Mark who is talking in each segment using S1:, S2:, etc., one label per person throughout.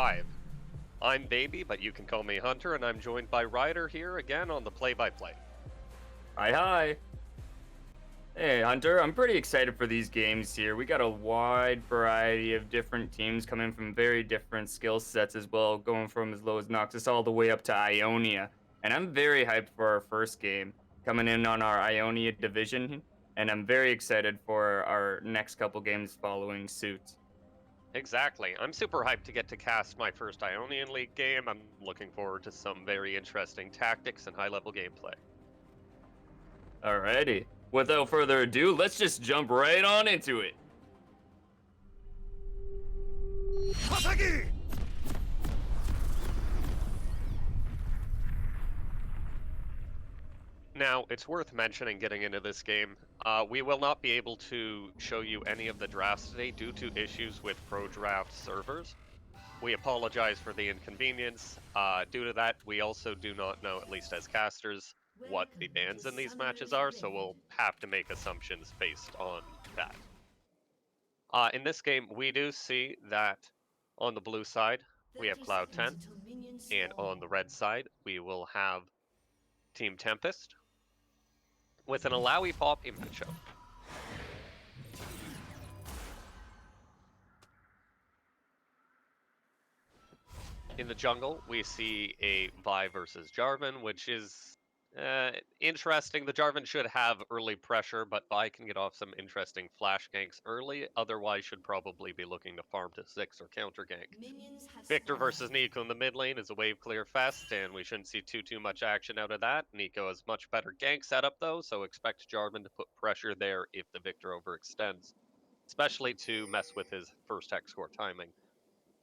S1: live. I'm Baby, but you can call me Hunter, and I'm joined by Ryder here again on the play-by-play.
S2: Hi, hi. Hey, Hunter, I'm pretty excited for these games here. We got a wide variety of different teams coming from very different skill sets as well, going from as low as Noxus all the way up to Ionia. And I'm very hyped for our first game coming in on our Ionia division, and I'm very excited for our next couple games following suit.
S1: Exactly. I'm super hyped to get to cast my first Ionian League game. I'm looking forward to some very interesting tactics and high-level gameplay.
S2: Alrighty. Without further ado, let's just jump right on into it.
S1: Now, it's worth mentioning getting into this game, we will not be able to show you any of the drafts today due to issues with Pro Draft servers. We apologize for the inconvenience. Due to that, we also do not know, at least as casters, what the bans in these matches are, so we'll have to make assumptions based on that. In this game, we do see that on the blue side, we have Cloud10, and on the red side, we will have Team Tempest with an Alawi Poppy matchup. In the jungle, we see a Vi versus Jarvan, which is interesting. The Jarvan should have early pressure, but Vi can get off some interesting flash ganks early. Otherwise, should probably be looking to farm to 6 or counter gank. Victor versus Nico in the mid lane is a wave clear fest, and we shouldn't see too much action out of that. Nico has much better gank setup though, so expect Jarvan to put pressure there if the Victor overextends, especially to mess with his first hex score timing.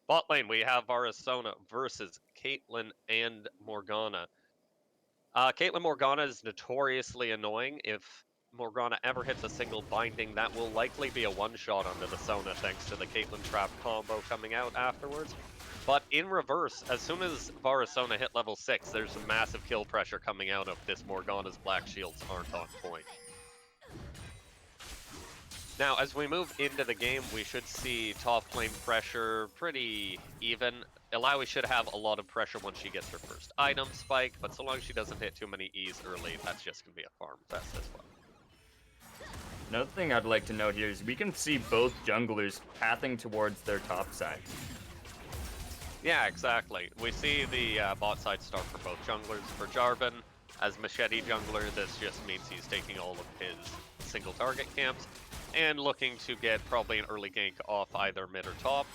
S1: Bot lane, we have Varasona versus Caitlyn and Morgana. Caitlyn Morgana is notoriously annoying. If Morgana ever hits a single binding, that will likely be a one-shot onto the Sona thanks to the Caitlyn trap combo coming out afterwards. But in reverse, as soon as Varasona hit level 6, there's some massive kill pressure coming out of this Morgana's black shields aren't on point. Now, as we move into the game, we should see top lane pressure pretty even. Alawi should have a lot of pressure once she gets her first item spike, but so long as she doesn't hit too many E's early, that's just going to be a farm fest as well.
S2: Another thing I'd like to note here is we can see both junglers pathing towards their top side.
S1: Yeah, exactly. We see the bot side start for both junglers. For Jarvan, as Machete jungler, this just means he's taking all of his single target camps and looking to get probably an early gank off either mid or top,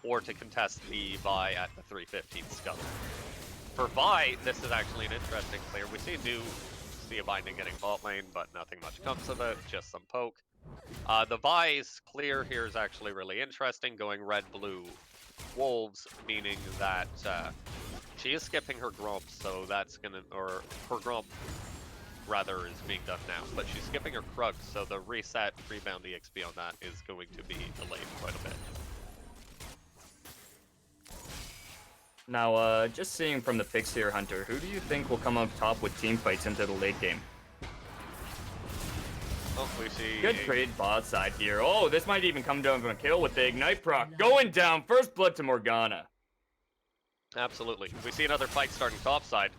S1: or to contest the Vi at the 315 scuttle. For Vi, this is actually an interesting clear. We see a binding getting bot lane, but nothing much comes of it, just some poke. The Vi's clear here is actually really interesting, going red-blue wolves, meaning that she is skipping her Gromp, so that's gonna, or her Gromp rather is being done now, but she's skipping her Krug, so the reset rebound EXP on that is going to be delayed quite a bit.
S2: Now, just seeing from the picks here, Hunter, who do you think will come up top with team fights into the late game?
S1: Oh, we see
S2: good trade bot side here. Oh, this might even come down to a kill with the Ignite proc. Going down, first blood to Morgana.
S1: Absolutely. We see another fight starting top side.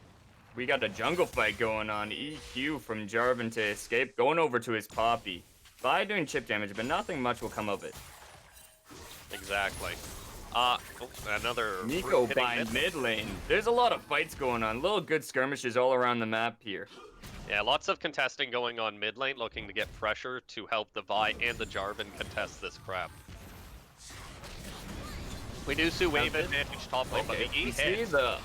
S2: We got a jungle fight going on. EQ from Jarvan to escape, going over to his Poppy. Vi doing chip damage, but nothing much will come of it.
S1: Exactly. Another
S2: Nico bind mid lane. There's a lot of fights going on. Little good skirmishes all around the map here.
S1: Yeah, lots of contesting going on mid lane, looking to get pressure to help the Vi and the Jarvan contest this crap. We do see wave advantage top lane, but the E hit.
S2: See the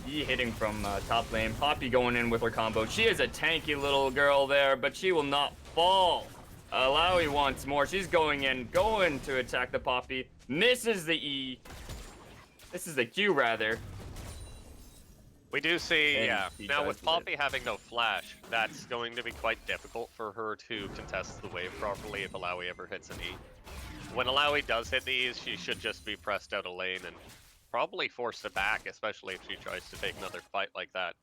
S2: E hitting from top lane. Poppy going in with her combo. She is a tanky little girl there, but she will not fall. Alawi wants more. She's going to attack the Poppy. Misses the E. This is the Q, rather.
S1: We do see, yeah. Now with Poppy having no flash, that's going to be quite difficult for her to contest the wave properly if Alawi ever hits an E. When Alawi does hit the E's, she should just be pressed out of lane and probably forced to back, especially if she tries to take another fight like that.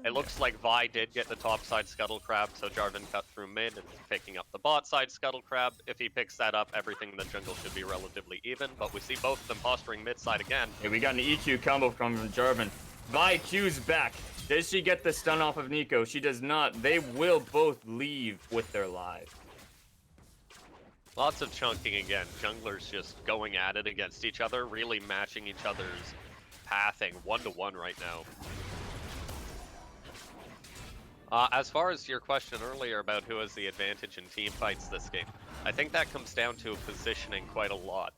S1: It looks like Vi did get the top side Scuttle Crab, so Jarvan cut through mid and is picking up the bot side Scuttle Crab. If he picks that up, everything in the jungle should be relatively even, but we see both of them posturing mid side again.
S2: Hey, we got an EQ combo coming from Jarvan. Vi Q's back. Does she get the stun off of Nico? She does not. They will both leave with their lives.
S1: Lots of chunking again. Junglers just going at it against each other, really matching each other's pathing 1-to-1 right now. As far as your question earlier about who has the advantage in team fights this game, I think that comes down to positioning quite a lot.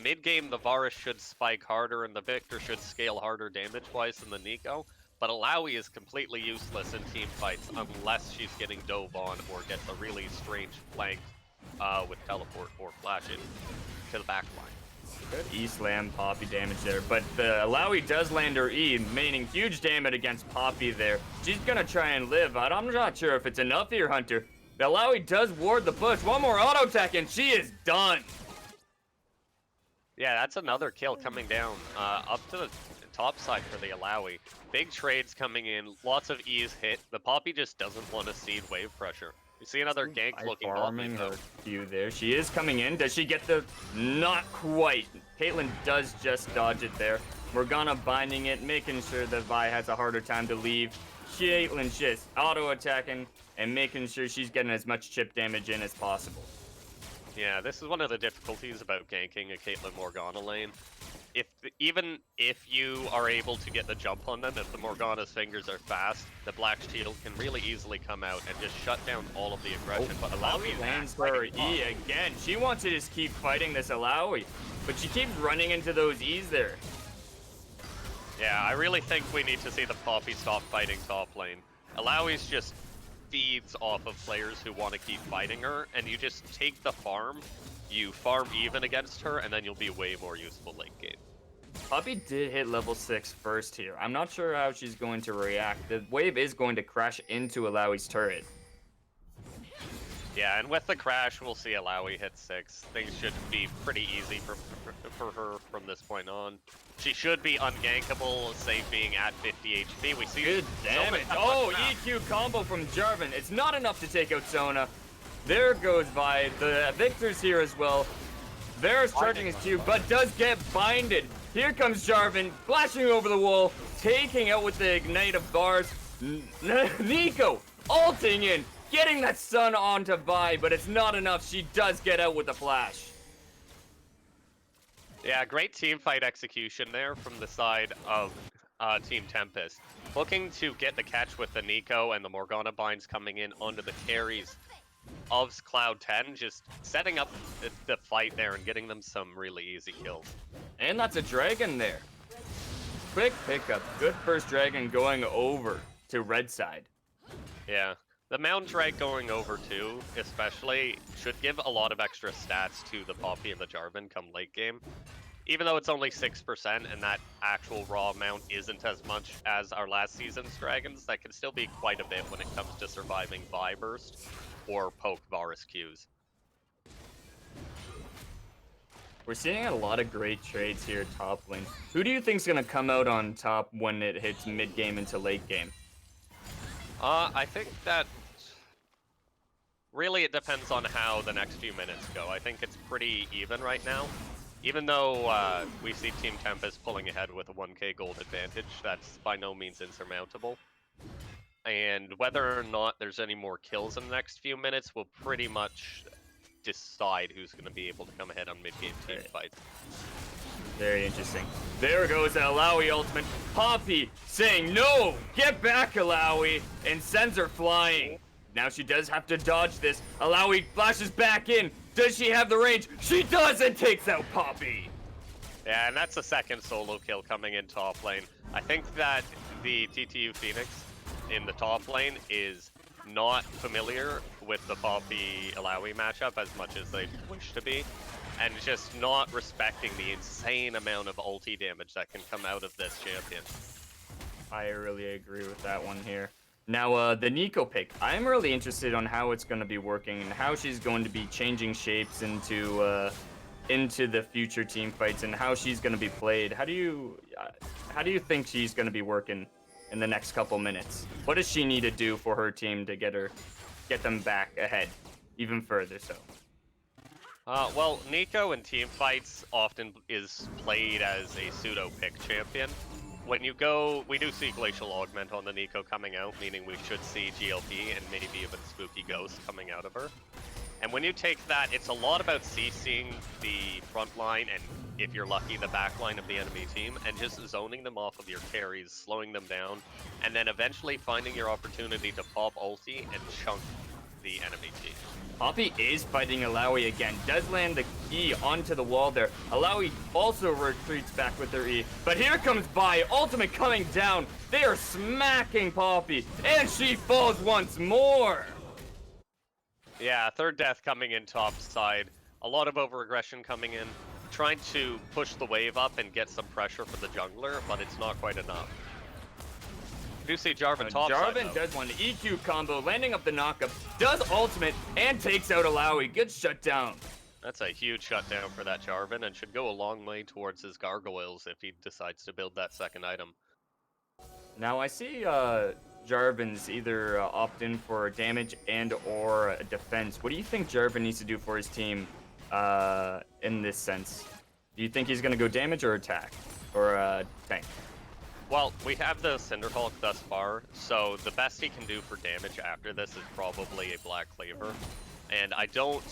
S1: Mid-game, the Varus should spike harder and the Victor should scale harder damage-wise than the Nico, but Alawi is completely useless in team fights unless she's getting dove on or gets a really strange flank with teleport or flash in to the back line.
S2: Good E-slam Poppy damage there, but the Alawi does land her E, meaning huge damage against Poppy there. She's gonna try and live, but I'm not sure if it's enough here, Hunter. The Alawi does ward the push. One more auto attack and she is done.
S1: Yeah, that's another kill coming down up to the top side for the Alawi. Big trades coming in, lots of E's hit. The Poppy just doesn't want to cede wave pressure. You see another gank looking
S2: farming her Q there. She is coming in. Does she get the... Not quite. Caitlyn does just dodge it there. Morgana binding it, making sure that Vi has a harder time to leave. Caitlyn just auto-attacking and making sure she's getting as much chip damage in as possible.
S1: Yeah, this is one of the difficulties about ganking a Caitlyn Morgana lane. Even if you are able to get the jump on them, if the Morgana's fingers are fast, the Black Shield can really easily come out and just shut down all of the aggression. But Alawi
S2: lands her E again. She wants to just keep fighting this Alawi, but she keeps running into those E's there.
S1: Yeah, I really think we need to see the Poppy stop fighting top lane. Alawi's just feeds off of players who want to keep fighting her, and you just take the farm, you farm even against her, and then you'll be way more useful late game.
S2: Poppy did hit level 6 first here. I'm not sure how she's going to react. The wave is going to crash into Alawi's turret.
S1: Yeah, and with the crash, we'll see Alawi hit 6. Things should be pretty easy for her from this point on. She should be ungankable, save being at 50 HP. We see
S2: good damage. Oh, EQ combo from Jarvan. It's not enough to take out Sona. There goes Vi. The Victor's here as well. Varus charging his Q, but does get binded. Here comes Jarvan, flashing over the wall, taking out with the ignite of bars. Nico ulting in, getting that stun onto Vi, but it's not enough. She does get out with the flash.
S1: Yeah, great team fight execution there from the side of Team Tempest. Looking to get the catch with the Nico and the Morgana binds coming in onto the carries of Cloud 10, just setting up the fight there and getting them some really easy kills.
S2: And that's a dragon there. Quick pickup. Good first dragon going over to red side.
S1: Yeah. The Mount Drake going over too, especially, should give a lot of extra stats to the Poppy and the Jarvan come late game. Even though it's only 6% and that actual raw amount isn't as much as our last season's dragons, that can still be quite a bit when it comes to surviving Vi Burst or poke Varus Qs.
S2: We're seeing a lot of great trades here top lane. Who do you think's gonna come out on top when it hits mid game into late game?
S1: I think that really it depends on how the next few minutes go. I think it's pretty even right now. Even though we see Team Tempest pulling ahead with a 1k gold advantage, that's by no means insurmountable. And whether or not there's any more kills in the next few minutes will pretty much decide who's going to be able to come ahead on mid-game team fights.
S2: Very interesting. There goes the Alawi ultimate. Poppy saying, no, get back, Alawi, and sends her flying. Now she does have to dodge this. Alawi flashes back in. Does she have the range? She does, and takes out Poppy.
S1: Yeah, and that's a second solo kill coming in top lane. I think that the TTU Phoenix in the top lane is not familiar with the Poppy Alawi matchup as much as they wish to be, and just not respecting the insane amount of ulti damage that can come out of this champion.
S2: I really agree with that one here. Now, the Nico pick. I'm really interested on how it's going to be working and how she's going to be changing shapes into the future team fights and how she's going to be played. How do you think she's going to be working? in the next couple minutes? What does she need to do for her team to get them back ahead even further so?
S1: Well, Nico in team fights often is played as a pseudo-pick champion. When you go, we do see Glacial Augment on the Nico coming out, meaning we should see GLP and maybe even Spooky Ghost coming out of her. And when you take that, it's a lot about CCing the front line and, if you're lucky, the back line of the enemy team, and just zoning them off of your carries, slowing them down, and then eventually finding your opportunity to pop ulti and chunk the enemy team.
S2: Poppy is fighting Alawi again, does land the E onto the wall there. Alawi also retreats back with her E, but here comes Vi, ultimate coming down. They are smacking Poppy, and she falls once more.
S1: Yeah, third death coming in top side. A lot of over-aggression coming in, trying to push the wave up and get some pressure for the jungler, but it's not quite enough. Do see Jarvan top
S2: Jarvan
S1: side,
S2: does one EQ combo, landing up the knockup, does ultimate, and takes out Alawi. Good shutdown.
S1: That's a huge shutdown for that Jarvan, and should go a long way towards his gargoyles if he decides to build that second item.
S2: Now I see Jarvan's either opt in for damage and or defense. What do you think Jarvan needs to do for his team in this sense? Do you think he's going to go damage or attack? Or tank?
S1: Well, we have the Cinderhulk thus far, so the best he can do for damage after this is probably a Black Cleaver. And I don't...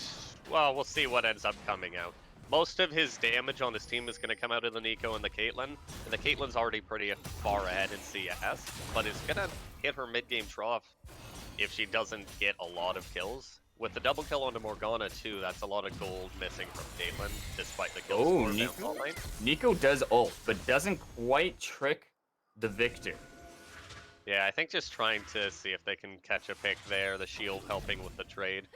S1: well, we'll see what ends up coming out. Most of his damage on his team is going to come out of the Nico and the Caitlyn. And the Caitlyn's already pretty far ahead in CS, but it's going to hit her mid-game trough if she doesn't get a lot of kills. With the double kill onto Morgana too, that's a lot of gold missing from Caitlyn, despite the kills.
S2: Oh, Nico does ult, but doesn't quite trick the Victor.
S1: Yeah, I think just trying to see if they can catch a pick there, the shield helping with the trade.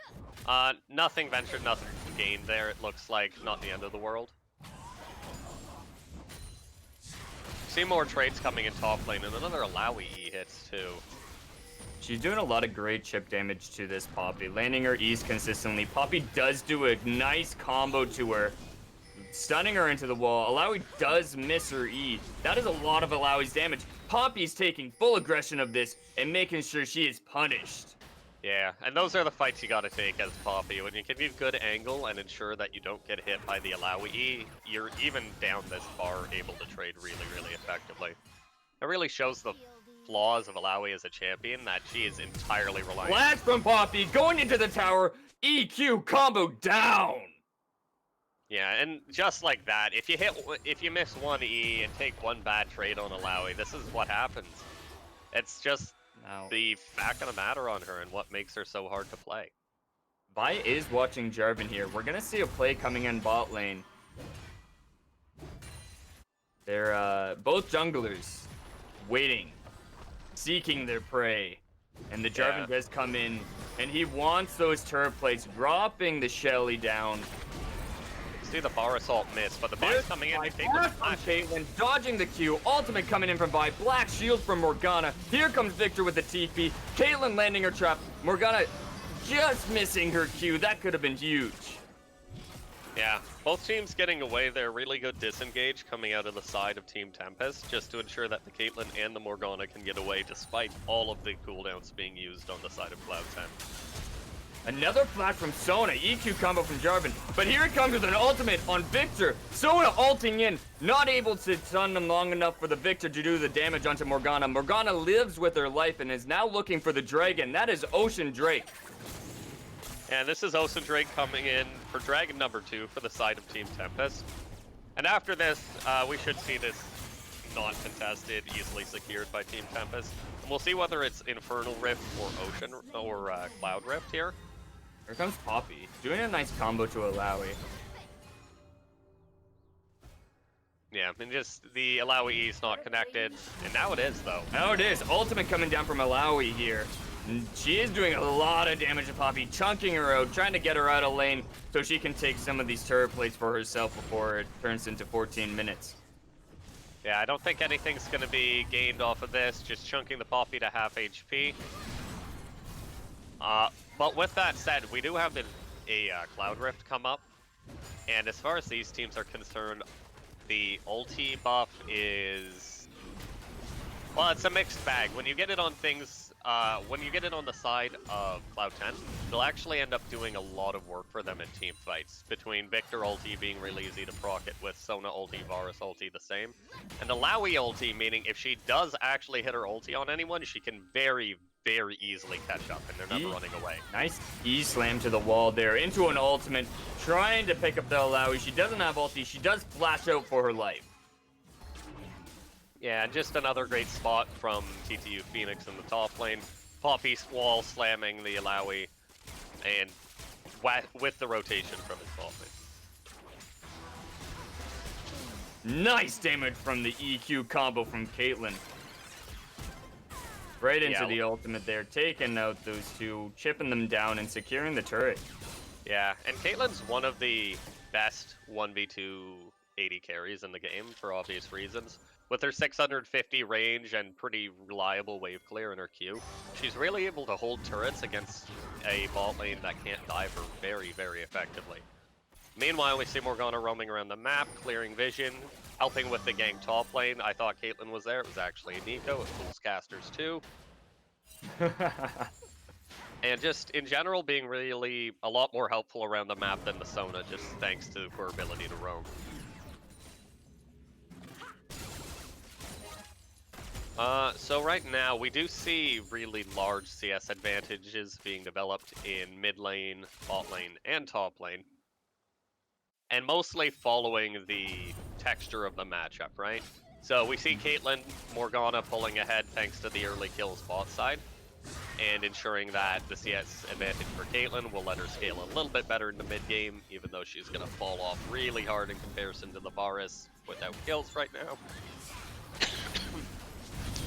S1: Nothing ventured, nothing gained there, it looks like. Not the end of the world. See more trades coming in top lane, and another Alawi E hits too.
S2: She's doing a lot of great chip damage to this Poppy, landing her E's consistently. Poppy does do a nice combo to her, stunning her into the wall. Alawi does miss her E. That is a lot of Alawi's damage. Poppy's taking full aggression of this and making sure she is punished.
S1: Yeah, and those are the fights you gotta take as Poppy. When you can give good angle and ensure that you don't get hit by the Alawi E, you're even down this far able to trade really, really effectively. It really shows the flaws of Alawi as a champion, that she is entirely reliant.
S2: Flash from Poppy, going into the tower, EQ combo down!
S1: Yeah, and just like that, if you miss one E and take one bad trade on Alawi, this is what happens. It's just the fact of the matter on her and what makes her so hard to play.
S2: Vi is watching Jarvan here. We're gonna see a play coming in bot lane. They're both junglers waiting, seeking their prey. And the Jarvan does come in, and he wants those turret plates, dropping the Shelly down.
S1: See the bar assault miss, but the bar's coming in.
S2: Caitlyn dodging the Q. Ultimate coming in from Vi. Black shield from Morgana. Here comes Victor with the TP. Caitlyn landing her trap. Morgana just missing her Q. That could have been huge.
S1: Yeah, both teams getting away there. Really good disengage coming out of the side of Team Tempest, just to ensure that the Caitlyn and the Morgana can get away despite all of the cooldowns being used on the side of Cloud10.
S2: Another flash from Sona, EQ combo from Jarvan, but here it comes with an ultimate on Victor. Sona ulting in, not able to stun him long enough for the Victor to do the damage onto Morgana. Morgana lives with her life and is now looking for the Dragon. That is Ocean Drake.
S1: And this is Ocean Drake coming in for Dragon number 2 for the side of Team Tempest. And after this, we should see this not contested, easily secured by Team Tempest. And we'll see whether it's Infernal Rift or Ocean or Cloud Rift here.
S2: Here comes Poppy, doing a nice combo to Alawi.
S1: Yeah, and just the Alawi E is not connected, and now it is though.
S2: Now it is, ultimate coming down from Alawi here. She is doing a lot of damage to Poppy, chunking her out, trying to get her out of lane so she can take some of these turret plates for herself before it turns into 14 minutes.
S1: Yeah, I don't think anything's going to be gained off of this, just chunking the Poppy to half HP. But with that said, we do have a Cloud Rift come up, and as far as these teams are concerned, the ulti buff is Well, it's a mixed bag. When you get it on things, when you get it on the side of Cloud 10, they'll actually end up doing a lot of work for them in team fights. Between Victor ulti being really easy to proc it with, Sona ulti, Varus ulti the same. And the Lowy ulti, meaning if she does actually hit her ulti on anyone, she can very, very easily catch up, and they're never running away.
S2: Nice E-slam to the wall there, into an ultimate, trying to pick up the Alawi. She doesn't have ulti, she does flash out for her life.
S1: Yeah, and just another great spot from TTU Phoenix in the top lane. Poppy wall slamming the Alawi, and with the rotation from his bot lane.
S2: Nice damage from the EQ combo from Caitlyn. Right into the ultimate there, taking out those two, chipping them down and securing the turret.
S1: Yeah, and Caitlyn's one of the best 1v2 AD carries in the game for obvious reasons. With her 650 range and pretty reliable wave clear in her Q, she's really able to hold turrets against a bot lane that can't dive her very, very effectively. Meanwhile, we see Morgana roaming around the map, clearing vision, helping with the gang top lane. I thought Caitlyn was there. It was actually Nico. It fools casters too. And just in general being really a lot more helpful around the map than the Sona, just thanks to her ability to roam. So right now, we do see really large CS advantages being developed in mid lane, bot lane, and top lane. And mostly following the texture of the matchup, right? So we see Caitlyn, Morgana pulling ahead thanks to the early kills bot side, and ensuring that the CS advantage for Caitlyn will let her scale a little bit better in the mid game, even though she's going to fall off really hard in comparison to the Varus without kills right now.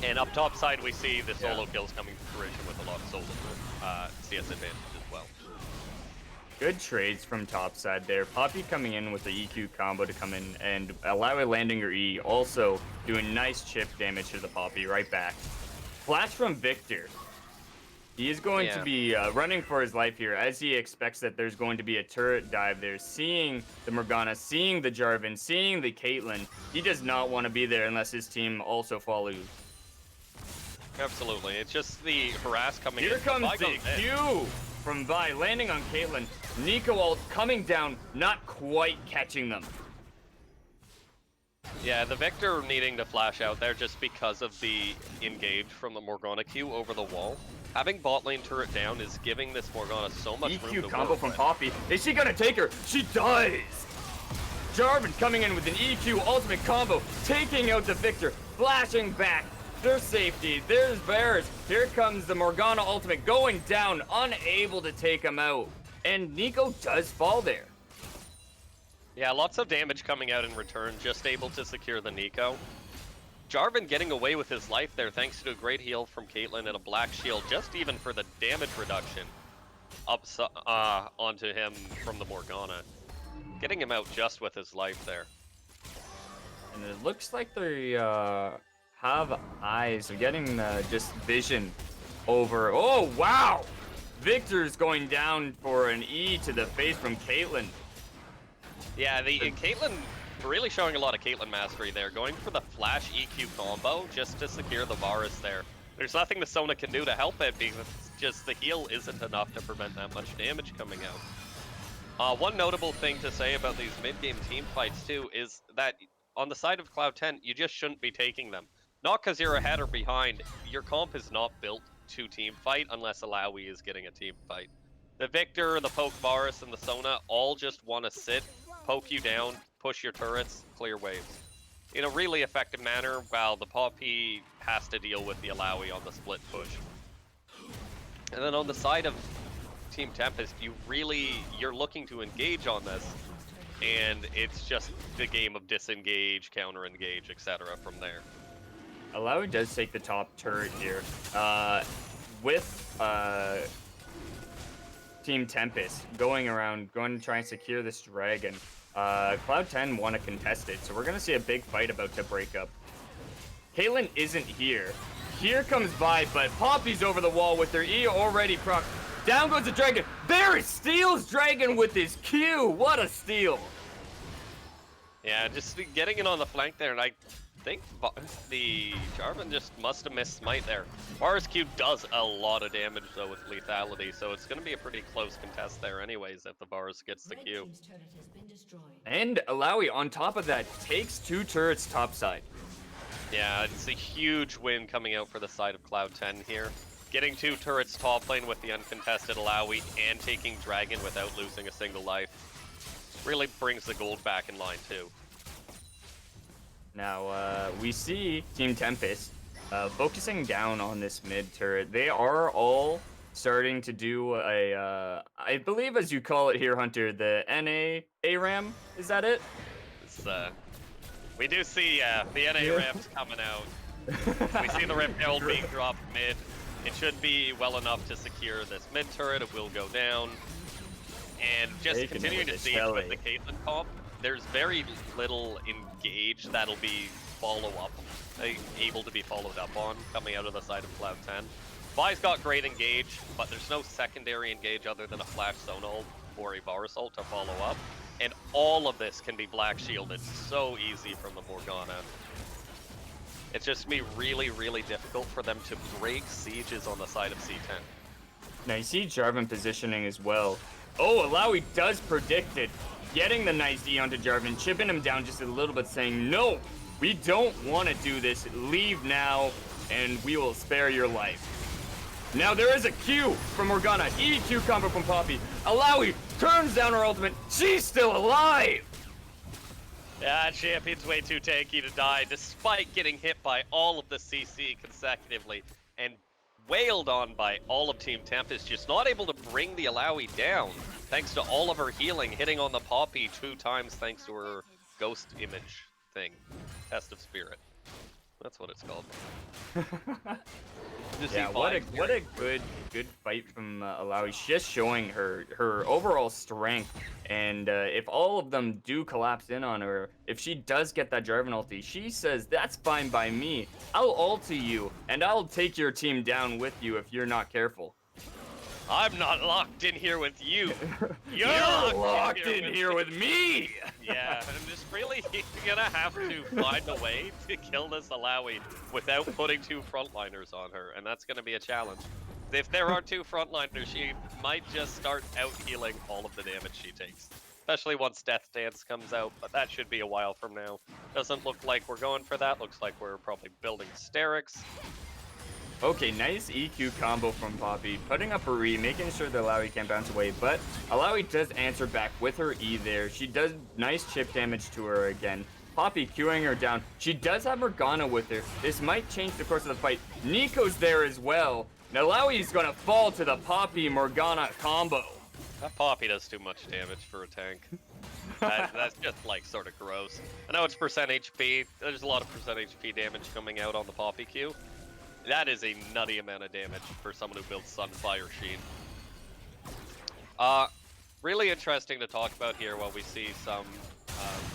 S1: And up top side, we see the solo kills coming to fruition with a lot of solo CS advantage as well.
S2: Good trades from top side there. Poppy coming in with the EQ combo to come in, and Alawi landing her E, also doing nice chip damage to the Poppy right back. Flash from Victor. He is going to be running for his life here, as he expects that there's going to be a turret dive there. Seeing the Morgana, seeing the Jarvan, seeing the Caitlyn, he does not want to be there unless his team also follows.
S1: Absolutely. It's just the harass coming in.
S2: Here comes the Q from Vi, landing on Caitlyn. Nico ult coming down, not quite catching them.
S1: Yeah, the Victor needing to flash out there just because of the engage from the Morgana Q over the wall. Having bot lane turret down is giving this Morgana so much room to
S2: EQ combo from
S1: with.
S2: Poppy. Is she gonna take her? She does! Jarvan coming in with an EQ ultimate combo, taking out the Victor, flashing back. There's safety, there's Varus. Here comes the Morgana ultimate going down, unable to take him out. And Nico does fall there.
S1: Yeah, lots of damage coming out in return, just able to secure the Nico. Jarvan getting away with his life there thanks to a great heal from Caitlyn and a black shield, just even for the damage reduction up onto him from the Morgana. Getting him out just with his life there.
S2: And it looks like they have eyes. They're getting just vision over. Oh, wow! Victor's going down for an E to the face from Caitlyn.
S1: Yeah, Caitlyn really showing a lot of Caitlyn mastery there, going for the flash EQ combo just to secure the Varus there. There's nothing the Sona can do to help it because just the heal isn't enough to prevent that much damage coming out. One notable thing to say about these mid-game team fights too is that on the side of Cloud 10, you just shouldn't be taking them. Not because you're ahead or behind. Your comp is not built to team fight unless Alawi is getting a team fight. The Victor, the Poke Varus, and the Sona all just want to sit, poke you down, push your turrets, clear waves in a really effective manner, while the Poppy has to deal with the Alawi on the split push. And then on the side of Team Tempest, you're looking to engage on this, and it's just the game of disengage, counter-engage, etc. from there.
S2: Alawi does take the top turret here. With Team Tempest going to try and secure this dragon. Cloud 10 want to contest it, so we're going to see a big fight about to break up. Caitlyn isn't here. Here comes Vi, but Poppy's over the wall with her E already proc. Down goes the dragon. Varus steals dragon with his Q. What a steal.
S1: Yeah, just getting in on the flank there, and think the Jarvan just must have missed Smite there. Varus Q does a lot of damage though with lethality, so it's going to be a pretty close contest there anyways if the Varus gets the Q.
S2: And Alawi, on top of that, takes 2 turrets topside.
S1: Yeah, it's a huge win coming out for the side of Cloud10 here. Getting 2 turrets top lane with the uncontested Alawi and taking Dragon without losing a single life really brings the gold back in line too.
S2: Now, we see Team Tempest focusing down on this mid turret. They are all starting to do a, I believe as you call it here, Hunter, the NA ARAM. Is that it?
S1: It's, we do see the NA ramps coming out. We see the Rip Herald being dropped mid. It should be well enough to secure this mid turret. It will go down. And just continuing to see with the Caitlyn comp, there's very little engage that'll be able to be followed up on coming out of the side of Cloud10. Vi's got great engage, but there's no secondary engage other than a flash zone ult or a Varus ult to follow up. And all of this can be black shielded so easy from the Morgana. It's just gonna be really, really difficult for them to break sieges on the side of C10.
S2: Now you see Jarvan positioning as well. Oh, Alawi does predict it. Getting the nice E onto Jarvan, chipping him down just a little bit, saying, no, we don't want to do this. Leave now, and we will spare your life. Now there is a Q from Morgana. EQ combo from Poppy. Alawi turns down her ultimate. She's still alive!
S1: Yeah, Champion's way too tanky to die, despite getting hit by all of the CC consecutively, and wailed on by all of Team Tempest, just not able to bring the Alawi down, thanks to all of her healing, hitting on the Poppy 2 times thanks to her ghost image thing. Test of Spirit. That's what it's called.
S2: Yeah, what a good fight from Alawi. She's just showing her overall strength, and if all of them do collapse in on her, if she does get that Jarvan ulti, she says, that's fine by me. I'll ulti you, and I'll take your team down with you if you're not careful.
S1: I'm not locked in here with you.
S2: You're locked in here with me.
S1: Yeah, I'm just really gonna have to find a way to kill this Alawi without putting 2 frontliners on her, and that's gonna be a challenge. If there are 2 frontliners, she might just start out healing all of the damage she takes. Especially once Death Dance comes out, but that should be a while from now. Doesn't look like we're going for that. Looks like we're probably building Sterix.
S2: Okay, nice EQ combo from Poppy, putting up a re, making sure that Alawi can't bounce away, but Alawi does answer back with her E there. She does nice chip damage to her again. Poppy queuing her down. She does have Morgana with her. This might change the course of the fight. Nico's there as well. Now Alawi's gonna fall to the Poppy Morgana combo.
S1: That Poppy does too much damage for a tank. That's just like sort of gross. I know it's percent HP. There's a lot of percent HP damage coming out on the Poppy Q. That is a nutty amount of damage for someone who builds Sunfire Sheen. Really interesting to talk about here while we see some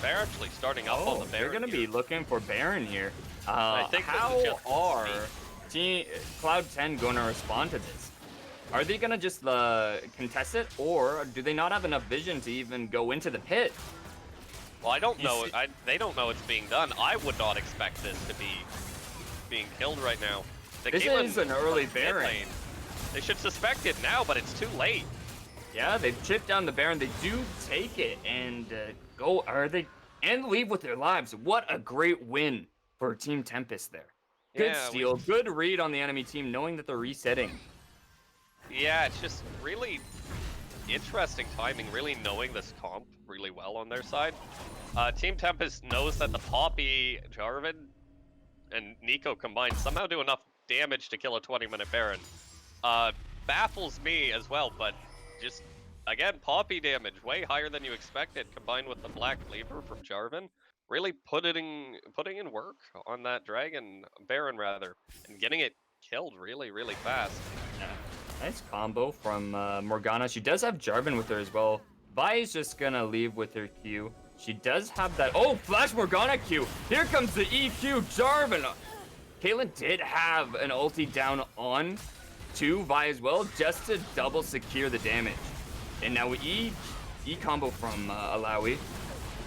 S1: they're actually starting up on the Baron.
S2: They're going to be looking for Baron here.
S1: I think
S2: how are Team Cloud10 going to respond to this? Are they going to just contest it, or do they not have enough vision to even go into the pit?
S1: Well, I don't know. They don't know it's being done. I would not expect this to be being killed right now.
S2: This is an early Baron.
S1: They should suspect it now, but it's too late.
S2: Yeah, they've chipped down the Baron. They do take it and and leave with their lives. What a great win for Team Tempest there. Good steal, good read on the enemy team, knowing that they're resetting.
S1: Yeah, it's just really interesting timing, really knowing this comp really well on their side. Team Tempest knows that the Poppy, Jarvan, and Nico combined somehow do enough damage to kill a 20-minute Baron. Baffles me as well, but just, again, Poppy damage, way higher than you expected, combined with the Black Cleaver from Jarvan. Really putting in work on that Dragon, Baron rather, and getting it killed really, really fast.
S2: Yeah. Nice combo from Morgana. She does have Jarvan with her as well. Vi is just gonna leave with her Q. She does have that. Oh, Flash Morgana Q. Here comes the EQ Jarvan. Caitlyn did have an ulti down on to Vi as well, just to double secure the damage. And now E combo from Alawi.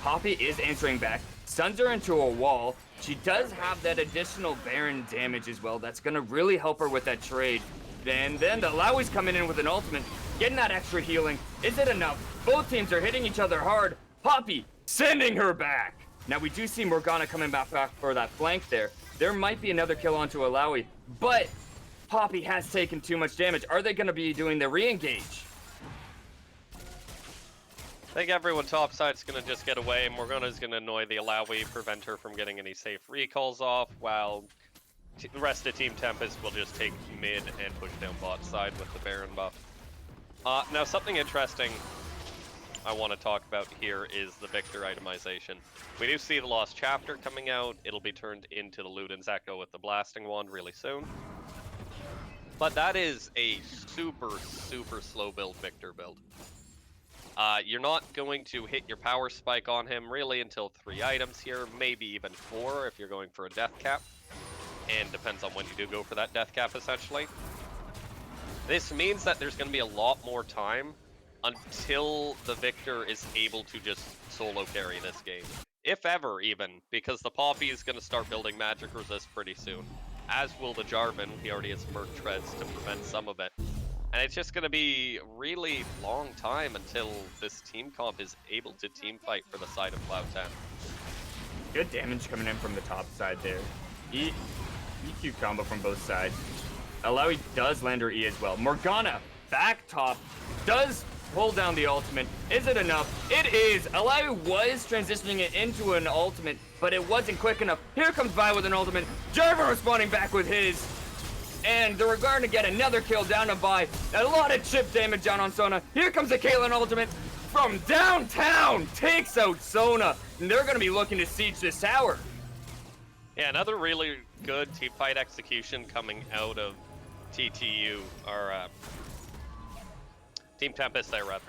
S2: Poppy is answering back. stuns her into a wall. She does have that additional Baron damage as well. That's going to really help her with that trade. And then the Lowy's coming in with an ultimate, getting that extra healing. Is it enough? Both teams are hitting each other hard. Poppy sending her back. Now we do see Morgana coming back for that flank there. There might be another kill onto a Lowy, but Poppy has taken too much damage. Are they going to be doing the re-engage?
S1: I think everyone topside's going to just get away. Morgana's going to annoy the Alawi, prevent her from getting any safe recalls off, while the rest of Team Tempest will just take mid and push down bot side with the Baron buff. Now, something interesting I want to talk about here is the Victor itemization. We do see the Lost Chapter coming out. It'll be turned into the Luden's Echo with the Blasting Wand really soon. But that is a super, super slow build Victor build. You're not going to hit your power spike on him really until 3 items here, maybe even 4 if you're going for a death cap. And depends on when you do go for that death cap, essentially. This means that there's going to be a lot more time until the Victor is able to just solo carry this game. If ever, even, because the Poppy is going to start building magic resist pretty soon. As will the Jarvan. He already has Merc Treads to prevent some of it. And it's just going to be a really long time until this team comp is able to team fight for the side of Cloud10.
S2: Good damage coming in from the top side there. EQ combo from both sides. Alawi does land her E as well. Morgana, back top, does pull down the ultimate. Is it enough? It is. Alawi was transitioning it into an ultimate, but it wasn't quick enough. Here comes Vi with an ultimate. Jarvan responding back with his. And they're going to get another kill down to Vi. A lot of chip damage down on Sona. Here comes the Caitlyn ultimate from downtown. Takes out Sona. And they're going to be looking to siege this tower.
S1: Yeah, another really good teamfight execution coming out of TTU, or Team Tempest there, rather.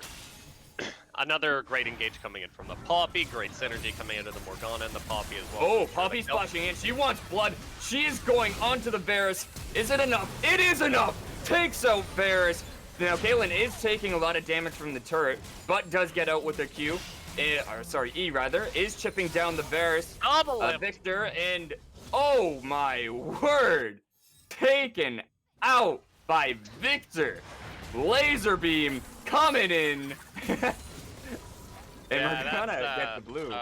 S1: Another great engage coming in from the Poppy, great synergy coming into the Morgana and the Poppy as well.
S2: Oh, Poppy's splashing in. She wants blood. She is going onto the Varus. Is it enough? It is enough! Takes out Varus. Now, Caitlyn is taking a lot of damage from the turret, but does get out with her Q. E rather, is chipping down the Varus. Victor, and oh my word! Taken out by Victor. Laser beam coming in. And
S1: yeah,
S2: we're gonna get the blue.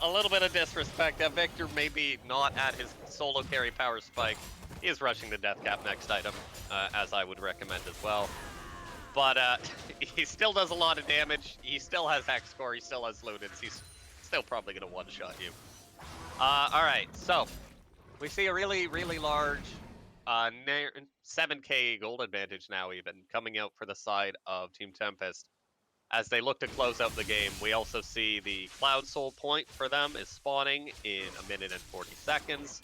S1: A little bit of disrespect. Victor maybe not at his solo carry power spike. He is rushing the death cap next item, as I would recommend as well. But he still does a lot of damage. He still has Hex Score. He still has Ludens. He's still probably going to one-shot you. Alright, so we see a really, really large 7k gold advantage now even coming out for the side of Team Tempest. As they look to close out the game, we also see the Cloud Soul point for them is spawning in 1 minute and 40 seconds.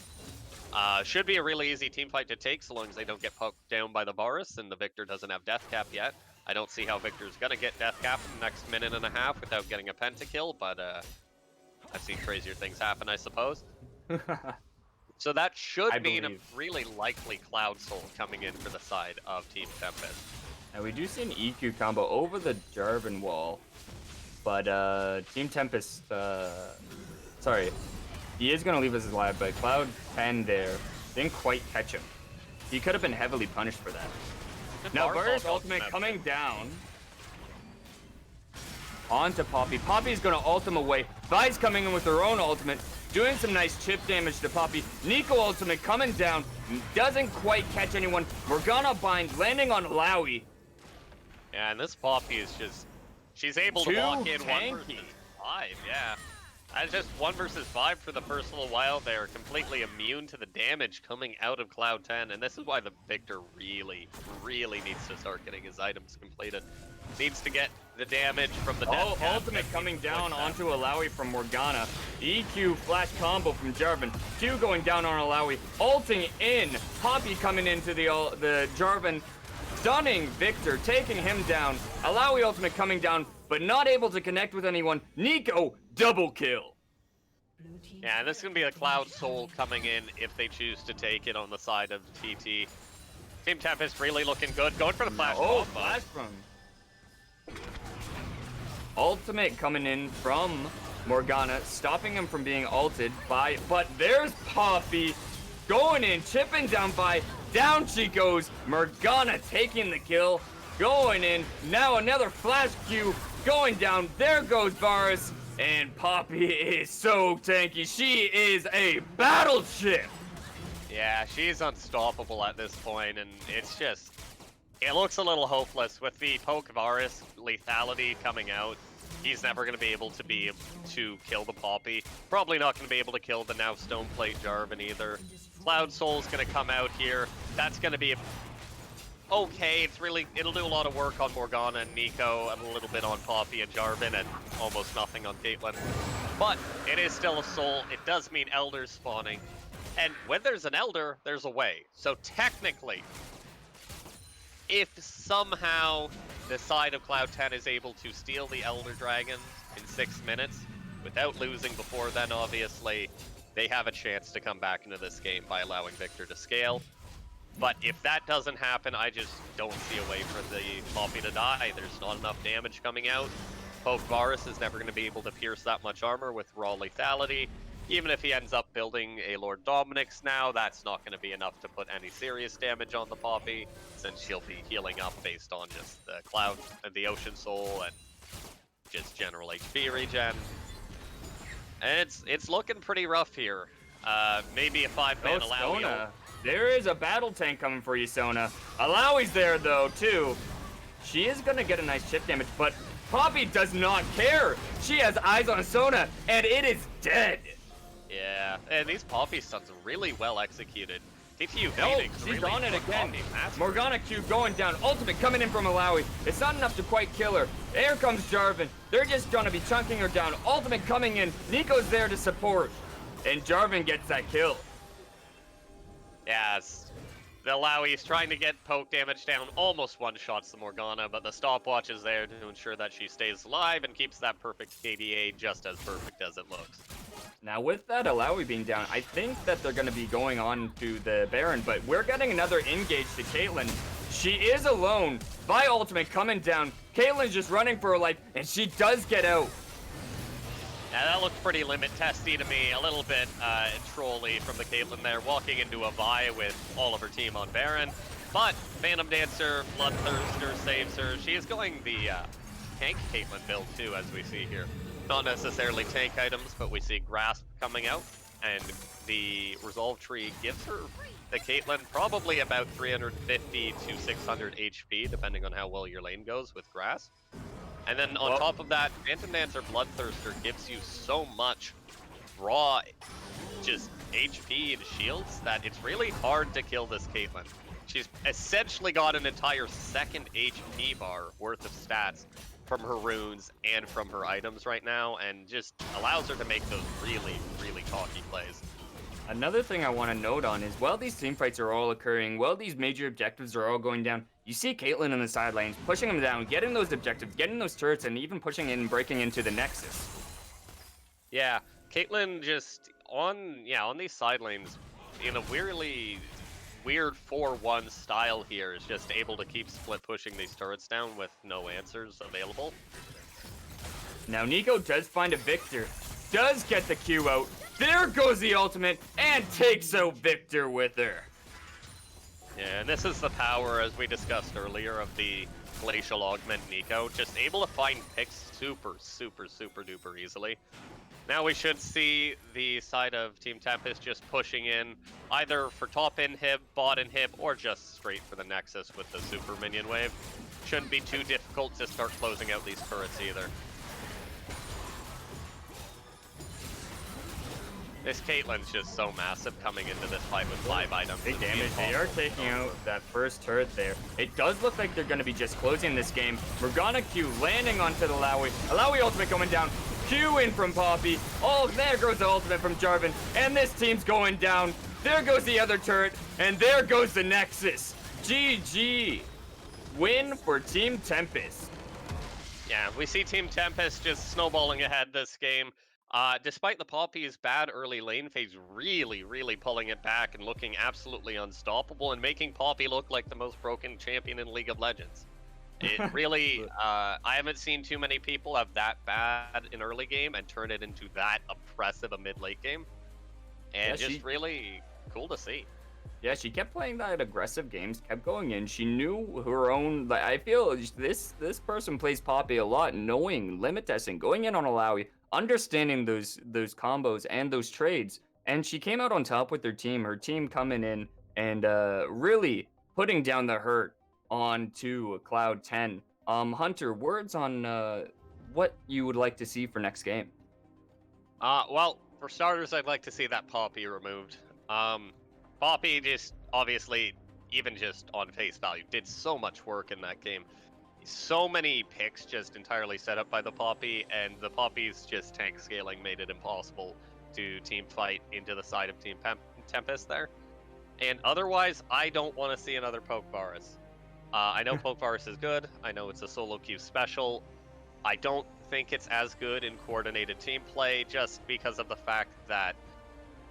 S1: Should be a really easy team fight to take so long as they don't get poked down by the Varus and the Victor doesn't have death cap yet. I don't see how Victor's going to get death cap in the next 1.5 minutes without getting a pentakill, but I've seen crazier things happen, I suppose. So that should mean a really likely Cloud Soul coming in for the side of Team Tempest.
S2: And we do see an EQ combo over the Jarvan wall, but Team Tempest, sorry, he is going to leave us alive, but Cloud 10 there didn't quite catch him. He could have been heavily punished for that. Now Varus ultimate coming down onto Poppy. Poppy's going to ult him away. Vi's coming in with her own ultimate, doing some nice chip damage to Poppy. Nico ultimate coming down, doesn't quite catch anyone. Morgana bind, landing on Lowy.
S1: Yeah, and this Poppy is just, she's able to walk in 1 versus 5, yeah. That's just 1 versus 5 for the first little while. They're completely immune to the damage coming out of Cloud 10, and this is why the Victor really, really needs to start getting his items completed. Needs to get the damage from the death cap.
S2: Ultimate coming down onto Alawi from Morgana. EQ flash combo from Jarvan. Q going down on Alawi. Ulting in. Poppy coming into the Jarvan. Stunning Victor, taking him down. Alawi ultimate coming down, but not able to connect with anyone. Nico, double kill.
S1: Yeah, this is going to be a Cloud Soul coming in if they choose to take it on the side of TT. Team Tempest really looking good. Going for the flash.
S2: Oh, flash from. Ultimate coming in from Morgana stopping him from being ulted by, but there's Poppy going in, chipping down by, down she goes. Morgana taking the kill, going in. Now another flash Q going down. There goes Varus, and Poppy is so tanky. She is a battleship.
S1: Yeah, she's unstoppable at this point, and it's just... It looks a little hopeless with the poke Varus lethality coming out. He's never going to be able to kill the Poppy. Probably not going to be able to kill the now Stoneplate Jarvan either. Cloud Soul's going to come out here. That's going to be okay. It'll do a lot of work on Morgana and Nico, and a little bit on Poppy and Jarvan, and almost nothing on Caitlyn. But it is still a soul. It does mean Elders spawning. And when there's an Elder, there's a way. So technically, if somehow the side of Cloud10 is able to steal the Elder Dragon in 6 minutes, without losing before then, obviously, they have a chance to come back into this game by allowing Victor to scale. But if that doesn't happen, I just don't see a way for the Poppy to die. There's not enough damage coming out. Poke Varus is never going to be able to pierce that much armor with raw lethality. Even if he ends up building a Lord Dominik's now, that's not going to be enough to put any serious damage on the Poppy, since she'll be healing up based on just the Cloud and the Ocean Soul and just general HP regen. And it's looking pretty rough here. Maybe a 5-man Alawi.
S2: Sona. There is a battle tank coming for you, Sona. Alawi's there, though, too. She is going to get a nice chip damage, but Poppy does not care. She has eyes on Sona, and it is dead.
S1: Yeah, and these Poppy stuns are really well executed. TTU
S2: No,
S1: Phoenix
S2: she's
S1: really
S2: on it
S1: put
S2: again.
S1: Poppy mastery.
S2: Morgana Q going down. Ultimate coming in from Alawi. It's not enough to quite kill her. Here comes Jarvan. They're just going to be chunking her down. Ultimate coming in. Nico's there to support. And Jarvan gets that kill.
S1: Yes. The Alawi's trying to get poke damage down, almost one-shots the Morgana, but the stopwatch is there to ensure that she stays alive and keeps that perfect KDA just as perfect as it looks.
S2: Now with that Alawi being down, I think that they're going to be going on to the Baron, but we're getting another engage to Caitlyn. She is alone. Vi ultimate coming down. Caitlyn's just running for her life, and she does get out.
S1: Now that looked pretty limit testy to me, a little bit trolly from the Caitlyn there, walking into a Vi with all of her team on Baron. But Phantom Dancer, Bloodthirster saves her. She is going the tank Caitlyn build too, as we see here. Not necessarily tank items, but we see Grasp coming out, and the Resolve Tree gives her, the Caitlyn, probably about 350 to 600 HP, depending on how well your lane goes with Grasp. And then on top of that, Phantom Dancer Bloodthirster gives you so much raw just HP and shields that it's really hard to kill this Caitlyn. She's essentially got an entire second HP bar worth of stats from her runes and from her items right now, and just allows her to make those really, really talky plays.
S2: Another thing I want to note on is while these team fights are all occurring, while these major objectives are all going down, you see Caitlyn in the side lanes, pushing them down, getting those objectives, getting those turrets, and even pushing in and breaking into the Nexus.
S1: Yeah, Caitlyn just on these side lanes in a weird 4-1 style here is just able to keep split pushing these turrets down with no answers available.
S2: Now Nico does find a Victor, does get the Q out. There goes the ultimate, and takes out Victor with her.
S1: Yeah, and this is the power, as we discussed earlier, of the Glacial Augment Nico. Just able to find picks super duper easily. Now we should see the side of Team Tempest just pushing in, either for top inhib, bot inhib, or just straight for the Nexus with the super minion wave. Shouldn't be too difficult to start closing out these turrets either. This Caitlyn's just so massive coming into this fight with 5 items.
S2: Big damage. They are taking out that first turret there. It does look like they're going to be just closing this game. Morgana Q landing onto the Alawi. Alawi ultimate going down. Q in from Poppy. Oh, there goes the ultimate from Jarvan. And this team's going down. There goes the other turret. And there goes the Nexus. GG. Win for Team Tempest.
S1: Yeah, we see Team Tempest just snowballing ahead this game. Despite the Poppy's bad early lane phase, really pulling it back and looking absolutely unstoppable and making Poppy look like the most broken champion in League of Legends. It really, I haven't seen too many people have that bad in early game and turn it into that oppressive a mid-late game,
S2: Yeah,
S1: and just
S2: she
S1: really cool to see.
S2: Yeah, she kept playing that aggressive games, kept going in. She knew her own. Like, I feel this person plays Poppy a lot, knowing limit testing, going in on Alawi, understanding those combos and those trades, and she came out on top with her team. Her team coming in and really putting down the hurt onto Cloud 10. Hunter, words on what you would like to see for next game.
S1: Well, for starters, I'd like to see that Poppy removed. Um, Poppy just obviously, even just on face value, did so much work in that game. So many picks just entirely set up by the Poppy, and the Poppy's just tank scaling made it impossible to team fight into the side of Team Tempest there. And otherwise, I don't want to see another Poke Varus. I know Poke Varus is good. I know it's a solo queue special. I don't think it's as good in coordinated team play just because of the fact that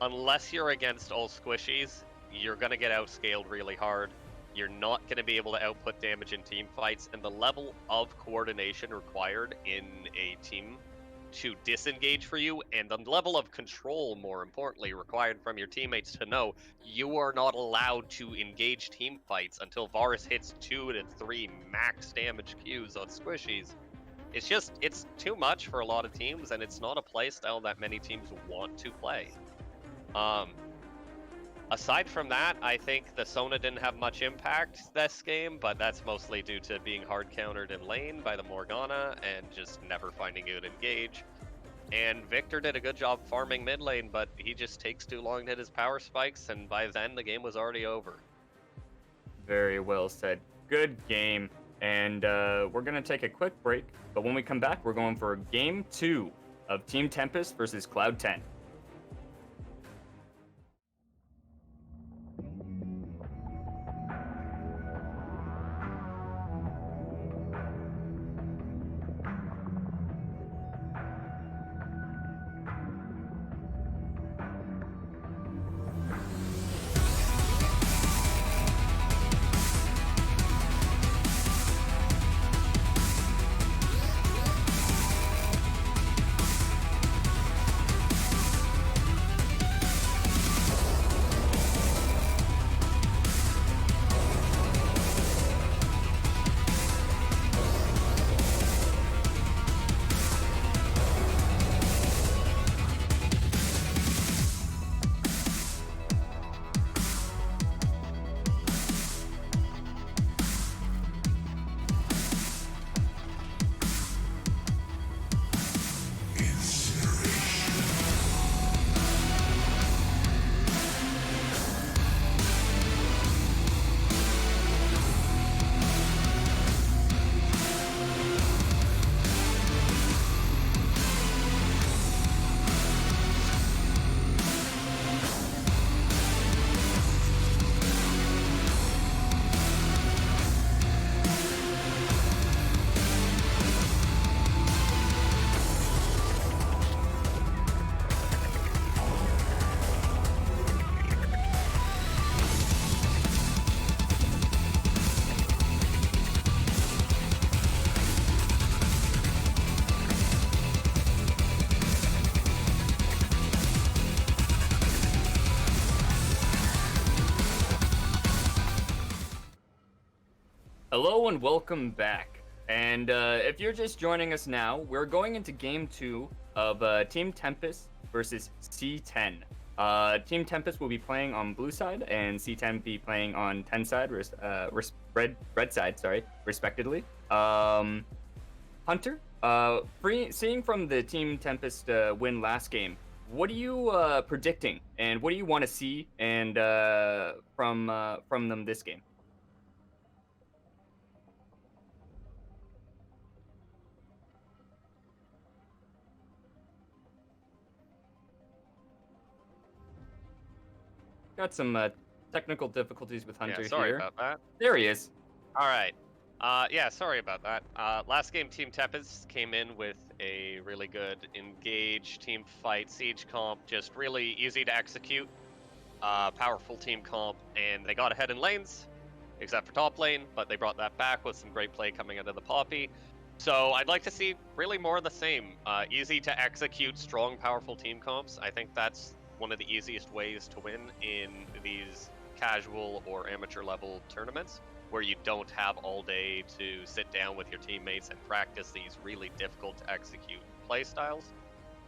S1: unless you're against all squishies, you're going to get outscaled really hard. You're not going to be able to output damage in team fights, and the level of coordination required in a team to disengage for you, and the level of control, more importantly, required from your teammates to know you are not allowed to engage team fights until Varus hits 2 to 3 max damage Qs on squishies. It's too much for a lot of teams, and it's not a play style that many teams want to play. Um, Aside from that, I think the Sona didn't have much impact this game, but that's mostly due to being hard countered in lane by the Morgana and just never finding it engage. And Victor did a good job farming mid lane, but he just takes too long to hit his power spikes, and by then the game was already over.
S2: Very well said. Good game. And we're going to take a quick break. But when we come back, we're going for game 2 of Team Tempest versus Cloud 10. Hello and welcome back. And if you're just joining us now, we're going into game 2 of Team Tempest versus C10. Team Tempest will be playing on blue side, and C10 be playing on 10 side, red side, sorry, respectively. Hunter, seeing from the Team Tempest win last game, what are you predicting, and what do you want to see and from them this game? Got some technical difficulties with Hunter
S1: Yeah, sorry
S2: here.
S1: about that.
S2: There he is.
S1: All right. Yeah, sorry about that. Last game, Team Tempest came in with a really good engage team fight siege comp, just really easy to execute. Powerful team comp, and they got ahead in lanes. except for top lane, but they brought that back with some great play coming out of the Poppy. So I'd like to see really more of the same. Easy to execute, strong, powerful team comps. I think that's one of the easiest ways to win in these casual or amateur level tournaments, where you don't have all day to sit down with your teammates and practice these really difficult to execute play styles.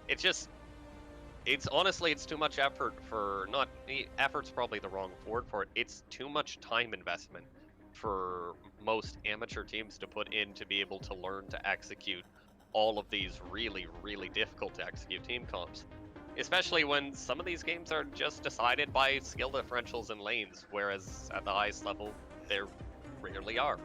S1: It's honestly, it's too much effort for not effort's probably the wrong word for it. It's too much time investment for most amateur teams to put in to be able to learn to execute all of these really, really difficult to execute team comps. Especially when some of these games are just decided by skill differentials in lanes, whereas at the highest level, there rarely are.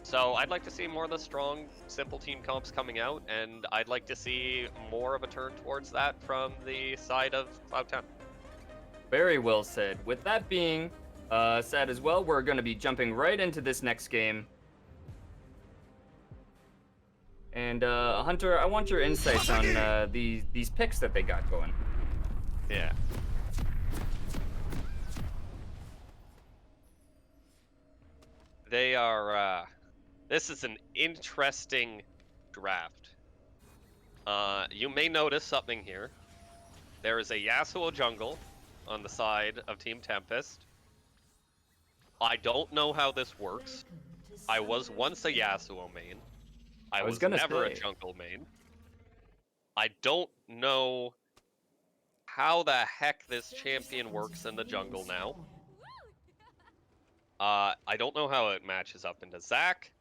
S1: So I'd like to see more of the strong, simple team comps coming out, and I'd like to see more of a turn towards that from the side of Cloud10.
S2: Very well said. With that being said as well, we're going to be jumping right into this next game. And Hunter, I want your insights on these picks that they got going.
S1: Yeah. They are, this is an interesting draft. You may notice something here. There is a Yasuo jungle on the side of Team Tempest. I don't know how this works. I was once a Yasuo main. I
S2: was
S1: was
S2: gonna
S1: never a
S2: say.
S1: jungle main. I don't know how the heck this champion works in the jungle now. I don't know how it matches up into Zac.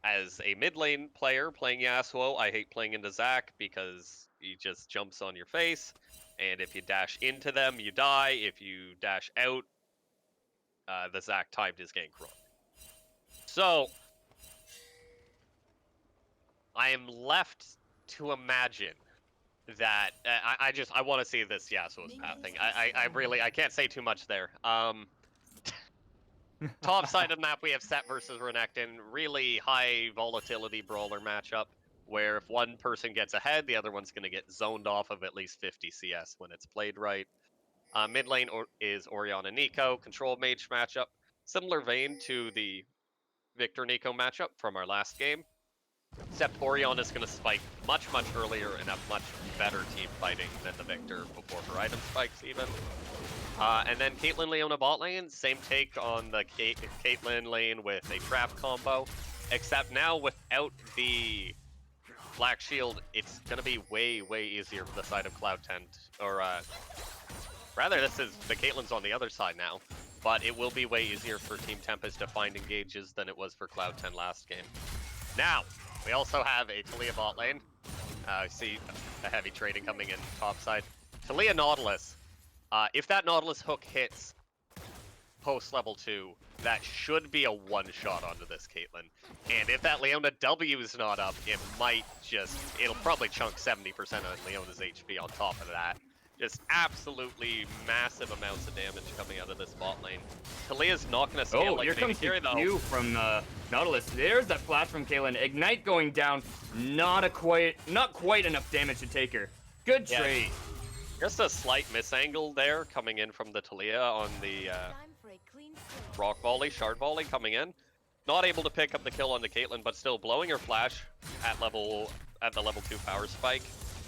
S1: As a mid lane player playing Yasuo, I hate playing into Zac because he just jumps on your face, and if you dash into them, you die. If you dash out, the Zac timed his gank wrong. So, I am left to imagine that I want to see this Yasuo's pathing. I can't say too much there. Top side of the map, we have Set versus Renekton. Really high volatility brawler matchup, where if one person gets ahead, the other one's going to get zoned off of at least 50 CS when it's played right. Mid lane is Orianna Nico, control mage matchup. Similar vein to the Victor Nico matchup from our last game, except Orianna is going to spike much, much earlier and have much better team fighting than the Victor before her item spikes even. And then Caitlyn Leona bot lane, same take on the Caitlyn lane with a trap combo, except now without the Black Shield, it's going to be way, way easier for the side of Cloud10. Or rather, this is the Caitlyn's on the other side now, but it will be way easier for Team Tempest to find engages than it was for Cloud10 last game. Now, we also have a Taliyah bot lane. I see a heavy trading coming in top side. Taliyah Nautilus. If that Nautilus hook hits post level 2, that should be a one-shot onto this Caitlyn. And if that Leona W is not up, it'll probably chunk 70% of Leona's HP on top of that. Just absolutely massive amounts of damage coming out of this bot lane. Taliyah's not going to scale like
S2: here comes the Q from Nautilus. There's that flash from Caitlyn. Ignite going down. Not quite enough damage to take her. Good trade.
S1: Yeah. Just a slight misangle there coming in from the Taliyah on the rock volley, shard volley coming in. Not able to pick up the kill on the Caitlyn, but still blowing her flash at the level 2 power spike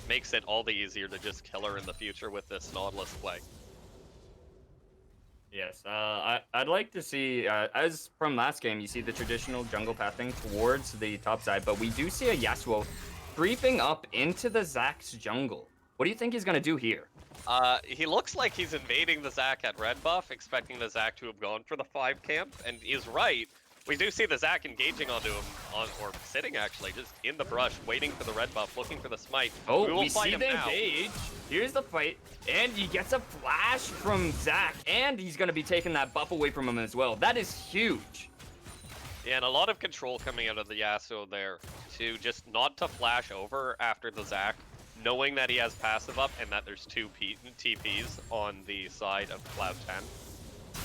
S1: makes it all the easier to just kill her in the future with this Nautilus play.
S2: Yes, I'd like to see, as from last game, you see the traditional jungle pathing towards the top side, but we do see a Yasuo creeping up into the Zac's jungle. What do you think he's going to do here?
S1: He looks like he's invading the Zac at red buff, expecting the Zac to have gone for the 5 camp, and he's right. We do see the Zac engaging onto him, or sitting actually, just in the brush, waiting for the red buff, looking for the smite.
S2: Oh, we see the engage. Here's the fight, and he gets a flash from Zac, and he's going to be taking that buff away from him as well. That is huge.
S1: Yeah, and a lot of control coming out of the Yasuo there, to just not to flash over after the Zac, knowing that he has passive up and that there's 2 TPs on the side of Cloud10.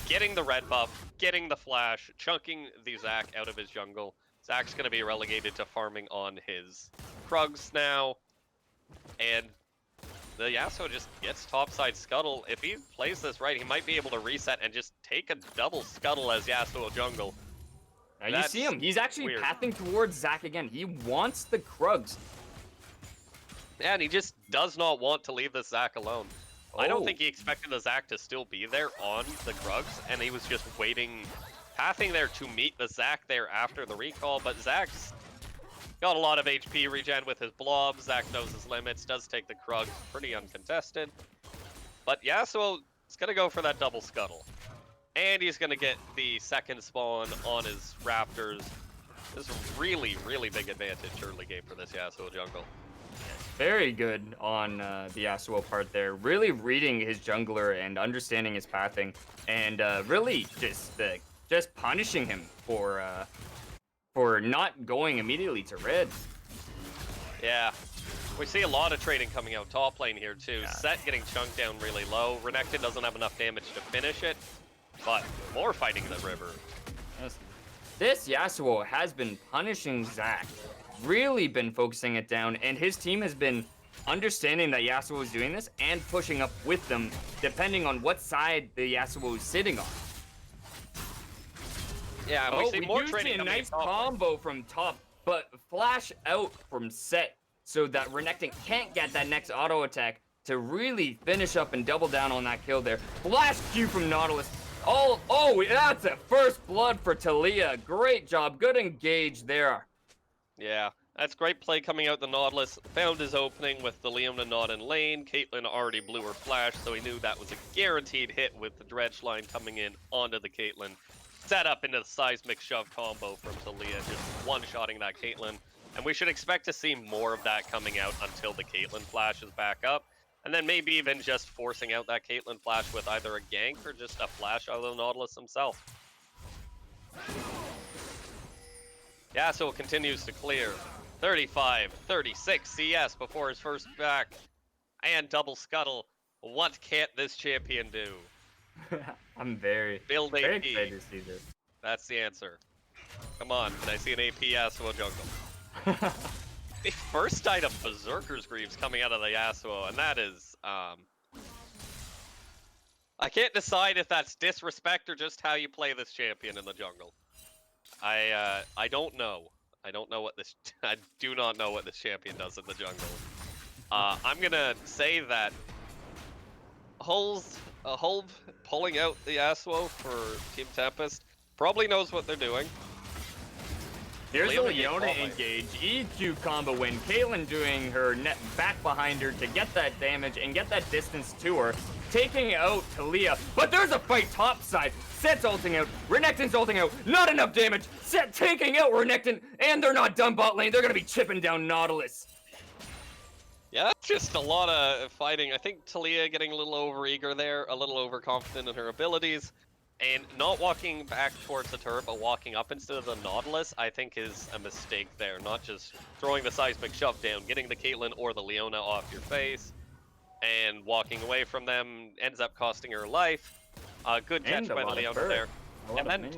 S1: Getting the red buff, getting the flash, chunking the Zac out of his jungle. Zac's going to be relegated to farming on his Krugs now. And the Yasuo just gets topside scuttle. If he plays this right, he might be able to reset and just take a double scuttle as Yasuo jungle.
S2: Now you
S1: That's
S2: see him. He's actually
S1: weird.
S2: pathing towards Zac again. He wants the Krugs.
S1: And he just does not want to leave this Zac alone. I don't
S2: Oh.
S1: think he expected the Zac to still be there on the Krugs, and he was just waiting, pathing there to meet the Zac there after the recall, but Zac's got a lot of HP regen with his blobs. Zac knows his limits, does take the Krug pretty uncontested. But Yasuo is going to go for that double scuttle. And he's going to get the second spawn on his Raptors. This is a really, really big advantage early game for this Yasuo jungle.
S2: Very good on the Yasuo part there. Really reading his jungler and understanding his pathing. And really just punishing him for not going immediately to red.
S1: Yeah. We see a lot of trading coming out top lane here too.
S2: Yeah.
S1: Set getting chunked down really low. Renekton doesn't have enough damage to finish it, but more fighting in the river.
S2: This Yasuo has been punishing Zac. Really been focusing it down, and his team has been understanding that Yasuo is doing this and pushing up with them, depending on what side the Yasuo is sitting on.
S1: Yeah, we see more trading
S2: a
S1: coming
S2: nice
S1: in top lane.
S2: combo from top, but flash out from Set so that Renekton can't get that next auto attack to really finish up and double down on that kill there. Flash Q from Nautilus. Oh, that's a first blood for Talia. Great job, good engage there.
S1: Yeah, that's great play coming out the Nautilus. Found his opening with the Leona not in lane. Caitlyn already blew her flash, so he knew that was a guaranteed hit with the Dredge line coming in onto the Caitlyn. Set up into the seismic shove combo from Talia, just one-shotting that Caitlyn. And we should expect to see more of that coming out until the Caitlyn flashes back up. And then maybe even just forcing out that Caitlyn flash with either a gank or just a flash out of the Nautilus himself. Yasuo continues to clear. 35, 36 CS before his first back. And double scuttle. What can't this champion do?
S2: I'm very
S1: Build AP.
S2: excited to see this.
S1: That's the answer. Come on, can I see an AP Yasuo jungle? The first item, Berserker's Greaves, coming out of the Yasuo, and that is, I can't decide if that's disrespect or just how you play this champion in the jungle. I don't know. I don't know what this, I do not know what this champion does in the jungle. I'm gonna say that Hull's pulling out the Yasuo for Team Tempest probably knows what they're doing.
S2: Here's the
S1: Leona
S2: Leona
S1: gets
S2: engage, EQ combo win. Caitlyn doing her net back behind her to get that damage and get that distance to her. Taking out Talia, but there's a fight topside. Set's ulting out, Renekton's ulting out, not enough damage. Set taking out Renekton, and they're not done bot lane. They're gonna be chipping down Nautilus.
S1: Yeah, just a lot of fighting. I think Talia getting a little overeager there, a little overconfident in her abilities. And not walking back towards the turret, but walking up instead of the Nautilus, I think is a mistake there. Not just throwing the seismic shove down, getting the Caitlyn or the Leona off your face, and walking away from them ends up costing her life. Good catch by the Leona there. And then,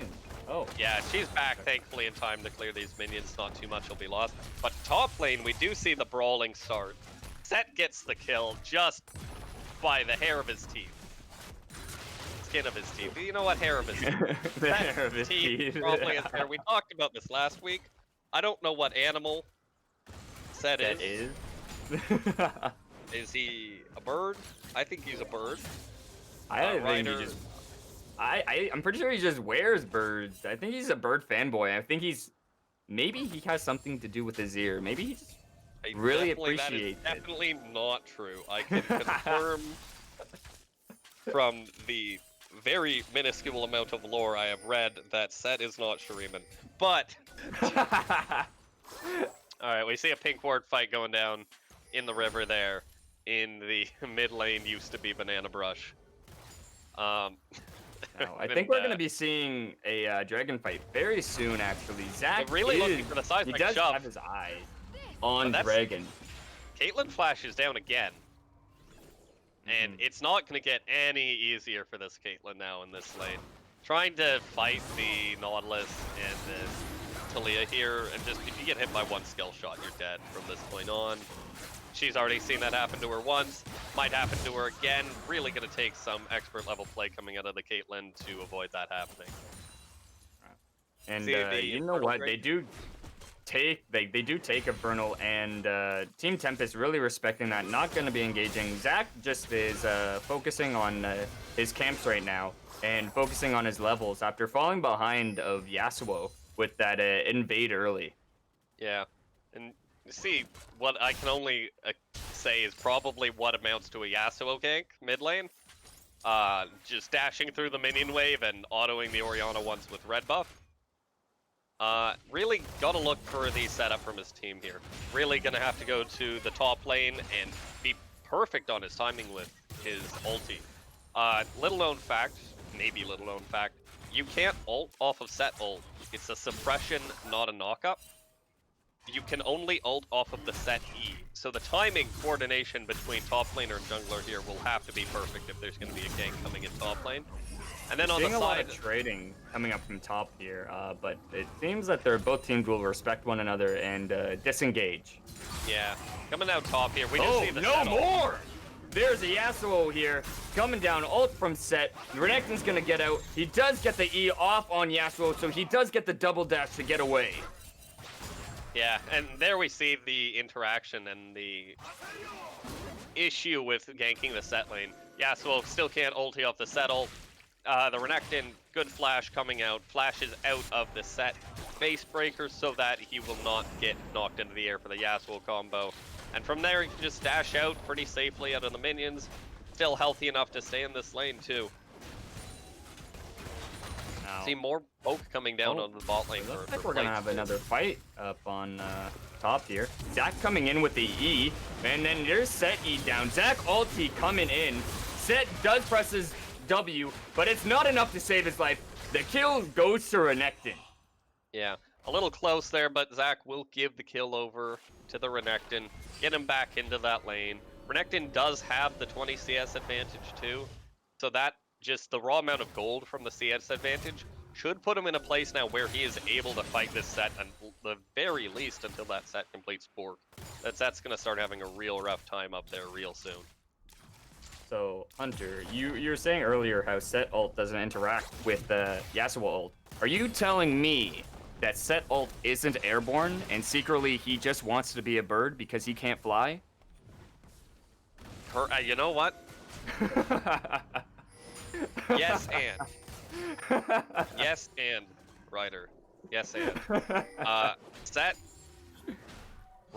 S1: yeah, she's back thankfully in time to clear these minions. Not too much will be lost. But top lane, we do see the brawling start. Set gets the kill just by the hair of his teeth. Skin of his teeth. You know what? Hair of his teeth.
S2: The hair of his teeth.
S1: Probably is there. We talked about this last week. I don't know what animal Set is. Is he a bird? I think he's a bird.
S2: I think he just. I'm pretty sure he just wears birds. I think he's a bird fanboy. I think he's. Maybe he has something to do with his ear. Maybe he just really appreciates it.
S1: That is definitely not true. I can confirm from the very minuscule amount of lore I have read that Set is not Shuriman. But alright, we see a pink ward fight going down in the river there. In the mid lane used to be Banana Brush.
S2: I think we're going to be seeing a dragon fight very soon, actually. Zac
S1: really looking for the seismic
S2: he does
S1: shove.
S2: have his eye on Dragon.
S1: Caitlyn flashes down again. And it's not going to get any easier for this Caitlyn now in this lane. Trying to fight the Nautilus and Talia here, and just if you get hit by one skill shot, you're dead from this point on. she's already seen that happen to her once. Might happen to her again. Really going to take some expert level play coming out of the Caitlyn to avoid that happening.
S2: And
S1: See the
S2: you know
S1: Infernal
S2: what?
S1: Drake?
S2: They do take a Vernal, and Team Tempest really respecting that. Not going to be engaging. Zach just is focusing on his camps right now and focusing on his levels after falling behind of Yasuo with that invade early.
S1: Yeah, and see, what I can only say is probably what amounts to a Yasuo gank mid lane. Just dashing through the minion wave and autoing the Orianna once with red buff. Really gotta look for the setup from his team here. Really gonna have to go to the top lane and be perfect on his timing with his ulti. Little known fact, maybe little known fact, you can't ult off of set ult. It's a suppression, not a knockup. You can only ult off of the set E. So the timing coordination between top laner and jungler here will have to be perfect if there's going to be a gank coming in top lane. And then on the
S2: Seeing a lot
S1: side,
S2: of trading coming up from top here, but it seems that both teams will respect one another and disengage.
S1: yeah, coming out top here, we just see the
S2: no
S1: settle.
S2: more! There's a Yasuo here coming down, ult from set. Renekton's gonna get out. He does get the E off on Yasuo, so he does get the double dash to get away.
S1: Yeah, and there we see the interaction and the issue with ganking the set lane. Yasuo still can't ulti off the settle. The Renekton, good flash coming out, flashes out of the set base breaker so that he will not get knocked into the air for the Yasuo combo. And from there, he can just dash out pretty safely out of the minions. Still healthy enough to stay in this lane, too.
S2: Now,
S1: See more poke coming down on the bot lane.
S2: looks like we're gonna have another fight up on top here. Zach coming in with the E, and then there's Set E down. Zach ulti coming in. Set does press his W, but it's not enough to save his life. The kill goes to Renekton.
S1: Yeah, a little close there, but Zach will give the kill over to the Renekton, get him back into that lane. Renekton does have the 20 CS advantage too, so that just the raw amount of gold from the CS advantage should put him in a place now where he is able to fight this set, and the very least until that set completes Bork. That set's going to start having a real rough time up there real soon.
S2: So, Hunter, you were saying earlier how Set ult doesn't interact with Yasuo ult. Are you telling me that Set ult isn't airborne and secretly he just wants to be a bird because he can't fly?
S1: You know what? Yes, and. Yes, and. Ryder. Yes, and. Set.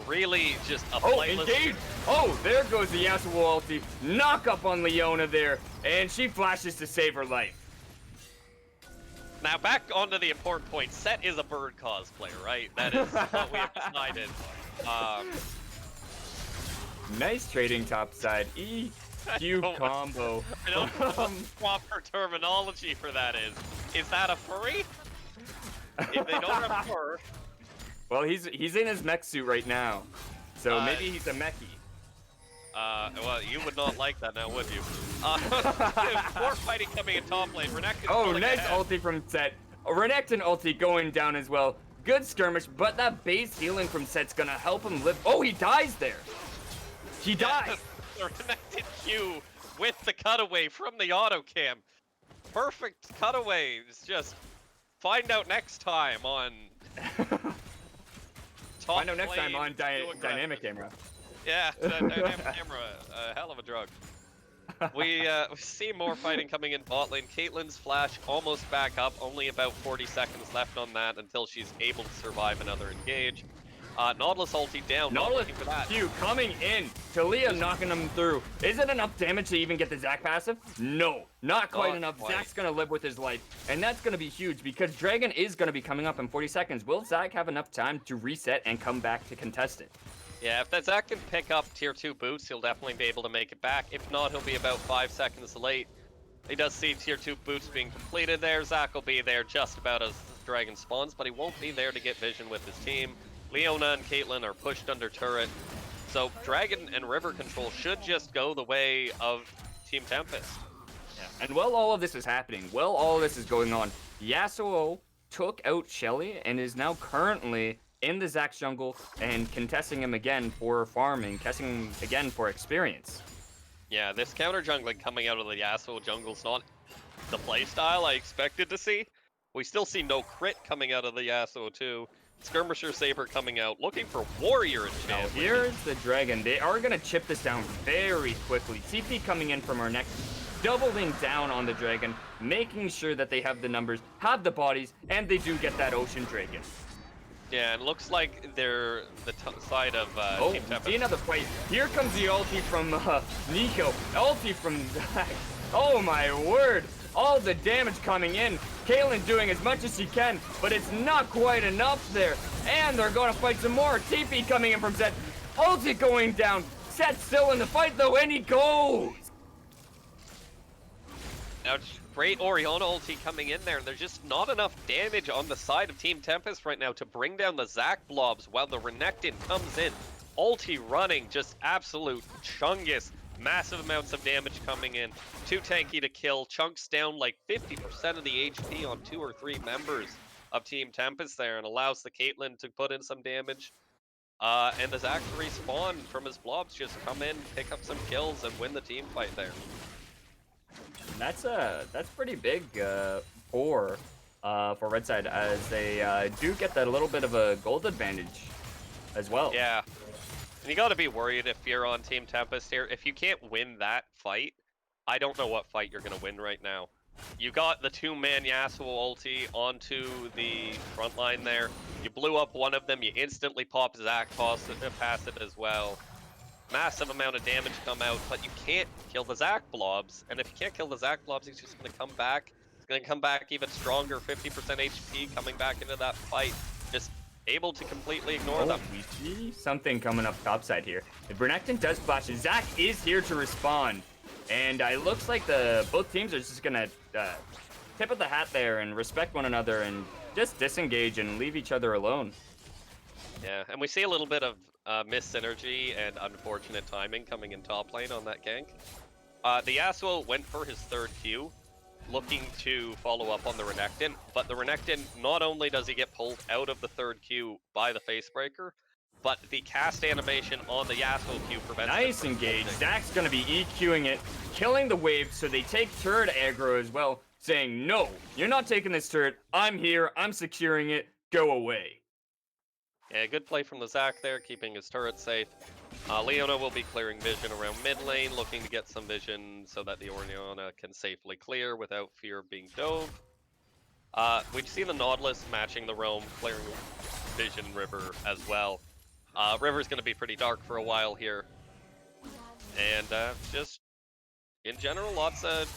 S1: Really just a flightless...
S2: engage! Oh, there goes the Yasuo ulti. Knock up on Leona there, and she flashes to save her life.
S1: Now back onto the important point. Set is a bird cosplayer, right? That is what we have decided.
S2: Nice trading topside. EQ combo.
S1: I don't know what the proper terminology for that is. Is that a furry? If they don't have fur...
S2: Well, he's in his mech suit right now, so maybe he's a mechie.
S1: Well, you would not like that now, would you? More fighting coming in top lane. Renekton.
S2: Oh, nice ulti from Set. Renekton ulti going down as well. Good skirmish, but that base healing from Set's gonna help him live. Oh, he dies there. He dies.
S1: The Renekton Q with the cutaway from the auto cam. Perfect cutaway. It's just find out next time on.
S2: Find out next time on dynamic camera.
S1: Yeah, dynamic camera, a hell of a drug. We see more fighting coming in bot lane. Caitlyn's flash almost back up, only about 40 seconds left on that until she's able to survive another engage. Nautilus ulti down, not looking for that.
S2: Q coming in, Talia knocking him through. Is it enough damage to even get the Zac passive? No, not quite enough. Zac's gonna live with his life, and that's gonna be huge because Dragon is gonna be coming up in 40 seconds. Will Zac have enough time to reset and come back to contest it?
S1: Yeah, if that Zac can pick up tier 2 boots, he'll definitely be able to make it back. If not, he'll be about 5 seconds late. He does see tier 2 boots being completed there. Zac will be there just about as Dragon spawns, but he won't be there to get vision with his team. Leona and Caitlyn are pushed under turret. So Dragon and River control should just go the way of Team Tempest.
S2: Yeah. And while all of this is happening, while all of this is going on, Yasuo took out Shelly and is now currently in the Zac jungle and contesting him again for farming, contesting him again for experience.
S1: Yeah, this counter jungling coming out of the Yasuo jungle's not the playstyle I expected to see. We still see no crit coming out of the Yasuo too. Skirmisher Saber coming out, looking for Warrior
S2: Now
S1: enchant.
S2: here's the dragon. They are gonna chip this down very quickly. TP coming in from our neck, doubling down on the dragon, making sure that they have the numbers, have the bodies, and they do get that ocean dragon.
S1: Yeah, and looks like they're the side of
S2: Oh,
S1: Team
S2: we
S1: Tempest.
S2: see another fight. Here comes the ulti from Nico. Ulti from Zac. Oh my word. All the damage coming in. Caitlyn doing as much as she can, but it's not quite enough there. And they're going to fight some more. TP coming in from Zed. Ulti going down. Zed's still in the fight though, and he goes.
S1: Now, great Orianna ulti coming in there, and there's just not enough damage on the side of Team Tempest right now to bring down the Zac blobs while the Renekton comes in. Ulti running, just absolute chungus. Massive amounts of damage coming in. Too tanky to kill. Chunks down like 50% of the HP on 2 or 3 members of Team Tempest there, and allows the Caitlyn to put in some damage. And the Zac to respawn from his blobs, just come in, pick up some kills, and win the team fight there.
S2: That's pretty big for Red Side, as they do get that little bit of a gold advantage as well.
S1: Yeah. And you gotta be worried if you're on Team Tempest here. If you can't win that fight, I don't know what fight you're gonna win right now. You got the 2-man Yasuo ulti onto the front line there. You blew up one of them, you instantly pop Zac past it as well. Massive amount of damage come out, but you can't kill the Zac blobs. And if you can't kill the Zac blobs, he's just gonna come back. He's gonna come back even stronger, 50% HP coming back into that fight. Just able to completely ignore them.
S2: We see something coming up topside here. If Renekton does flash, Zac is here to respond. And it looks like both teams are just gonna tip of the hat there and respect one another and just disengage and leave each other alone.
S1: Yeah, and we see a little bit of missed synergy and unfortunate timing coming in top lane on that gank. The Yasuo went for his 3rd Q, looking to follow up on the Renekton, but the Renekton, not only does he get pulled out of the 3rd Q by the Facebreaker, but the cast animation on the Yasuo Q prevents him
S2: Nice
S1: from
S2: engage.
S1: ulting.
S2: Zac's gonna be EQing it, killing the wave, so they take turret aggro as well, saying, no, you're not taking this turret. I'm here, I'm securing it, go away.
S1: Yeah, good play from the Zac there, keeping his turret safe. Leona will be clearing vision around mid lane, looking to get some vision so that the Orianna can safely clear without fear of being dove. We've seen the Nautilus matching the roam, clearing vision River as well. River's going to be pretty dark for a while here. And just, in general, lots of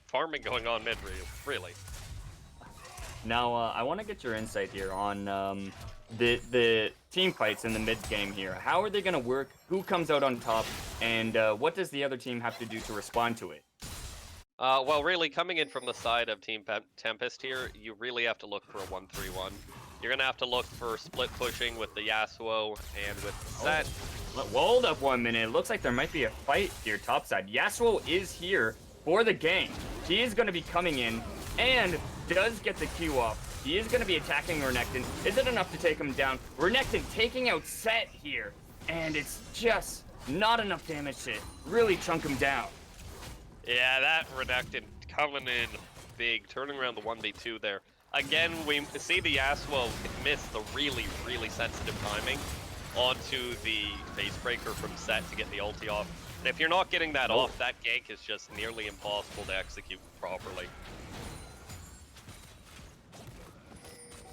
S1: farming going on mid, really.
S2: Now, I want to get your insight here on the team fights in the mid game here. How are they going to work? Who comes out on top? And what does the other team have to do to respond to it?
S1: Well, really, coming in from the side of Team Tempest here, you really have to look for a 1-3-1. You're going to have to look for split pushing with the Yasuo and with Zed.
S2: Hold up 1 minute. It looks like there might be a fight here topside. Yasuo is here for the gank. He is going to be coming in and does get the Q off. He is going to be attacking Renekton. Is it enough to take him down? Renekton taking out Set here, and it's just not enough damage to really chunk him down.
S1: Yeah, that Renekton coming in big, turning around the 1v2 there. Again, we see the Yasuo miss the really, really sensitive timing onto the Facebreaker from Set to get the ulti off. And if you're not getting that off, that gank is just nearly impossible to execute properly.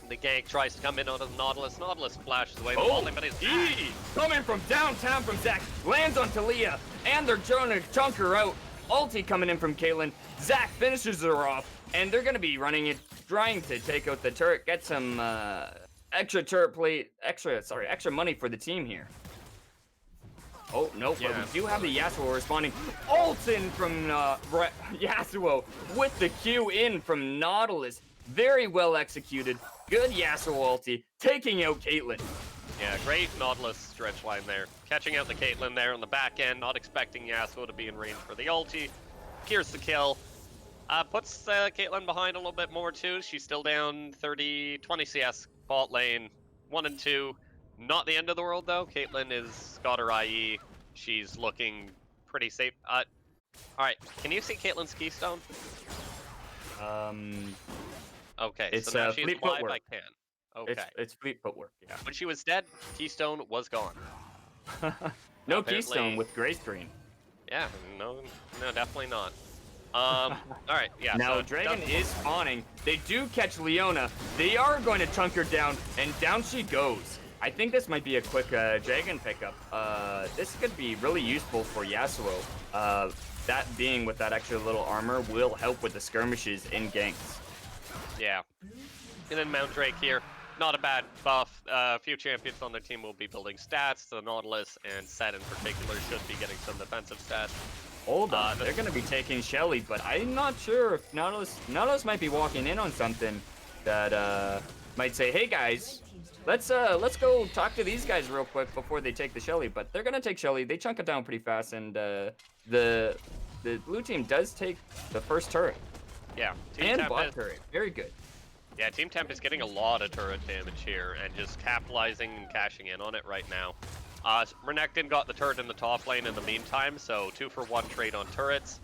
S1: The gank tries to come in on the Nautilus. Nautilus flashes away. But
S2: E! Coming from downtown from Zac, lands on Talia, and they're trying to chunk her out. Ulti coming in from Caitlyn. Zac finishes her off, and they're going to be running it, trying to take out the turret, get some extra turret plate, extra money for the team here. Oh, no,
S1: Yeah,
S2: but we do have the Yasuo responding. Ult in from Yasuo with the Q in from Nautilus. Very well executed. Good Yasuo ulti, taking out Caitlyn.
S1: Yeah, great Nautilus stretch line there. Catching out the Caitlyn there on the back end, not expecting Yasuo to be in range for the ulti. Here's the kill. Puts Caitlyn behind a little bit more too. She's still down 20 CS bot lane. 1 and 2, not the end of the world though. Caitlyn is got her IE. She's looking pretty safe. All right, can you see Caitlyn's keystone?
S2: Um,
S1: Okay, so
S2: it's
S1: now she's
S2: fleet
S1: live. I
S2: footwork.
S1: can. Okay.
S2: It's fleet footwork. Yeah.
S1: When she was dead, keystone was gone.
S2: No keystone
S1: Apparently,
S2: with Grace Green.
S1: yeah, no, definitely not. All right, yeah.
S2: Now,
S1: So
S2: Dragon is spawning. They do catch Leona. They are going to chunk her down, and down she goes. I think this might be a quick Dragon pickup. This could be really useful for Yasuo. That being with that extra little armor will help with the skirmishes in ganks.
S1: Yeah. And then Mount Drake here. Not a bad buff. A few champions on their team will be building stats. The Nautilus and Set in particular should be getting some defensive stats.
S2: Hold on, they're going to be taking Shelly, but I'm not sure if Nautilus might be walking in on something that might say, hey guys, let's go talk to these guys real quick before they take the Shelly. But they're going to take Shelly. They chunk it down pretty fast, and the blue team does take the first turret.
S1: Yeah.
S2: And bot turret. Very good.
S1: Yeah, Team Temp is getting a lot of turret damage here and just capitalizing and cashing in on it right now. Renekton got the turret in the top lane in the meantime, so 2-for-1 trade on turrets,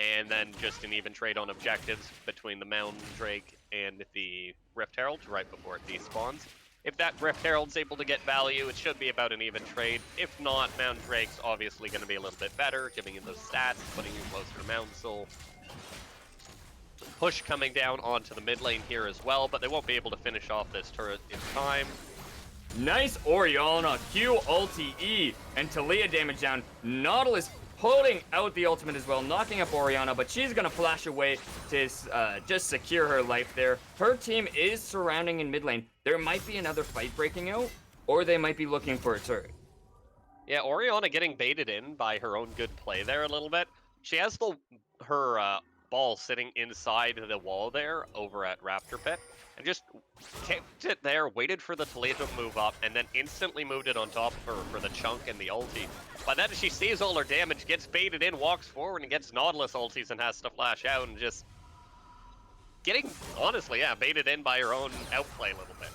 S1: and then just an even trade on objectives between the Mountain Drake and the Rift Herald right before it despawns. If that Rift Herald's able to get value, it should be about an even trade. If not, Mountain Drake's obviously going to be a little bit better, giving you those stats, putting you closer to Mountain Soul. Push coming down onto the mid lane here as well, but they won't be able to finish off this turret in time.
S2: Nice Orianna, Q ulti E, and Talia damage down. Nautilus holding out the ultimate as well, knocking up Orianna, but she's gonna flash away to just secure her life there. Her team is surrounding in mid lane. There might be another fight breaking out, or they might be looking for a turret.
S1: Yeah, Orianna getting baited in by her own good play there a little bit. She has her ball sitting inside the wall there over at Raptor Pit, and just kept it there, waited for the Talia to move up, and then instantly moved it on top of her for the chunk and the ulti. By then she sees all her damage, gets baited in, walks forward, and gets Nautilus ultis and has to flash out, and just getting, honestly, yeah, baited in by her own outplay a little bit.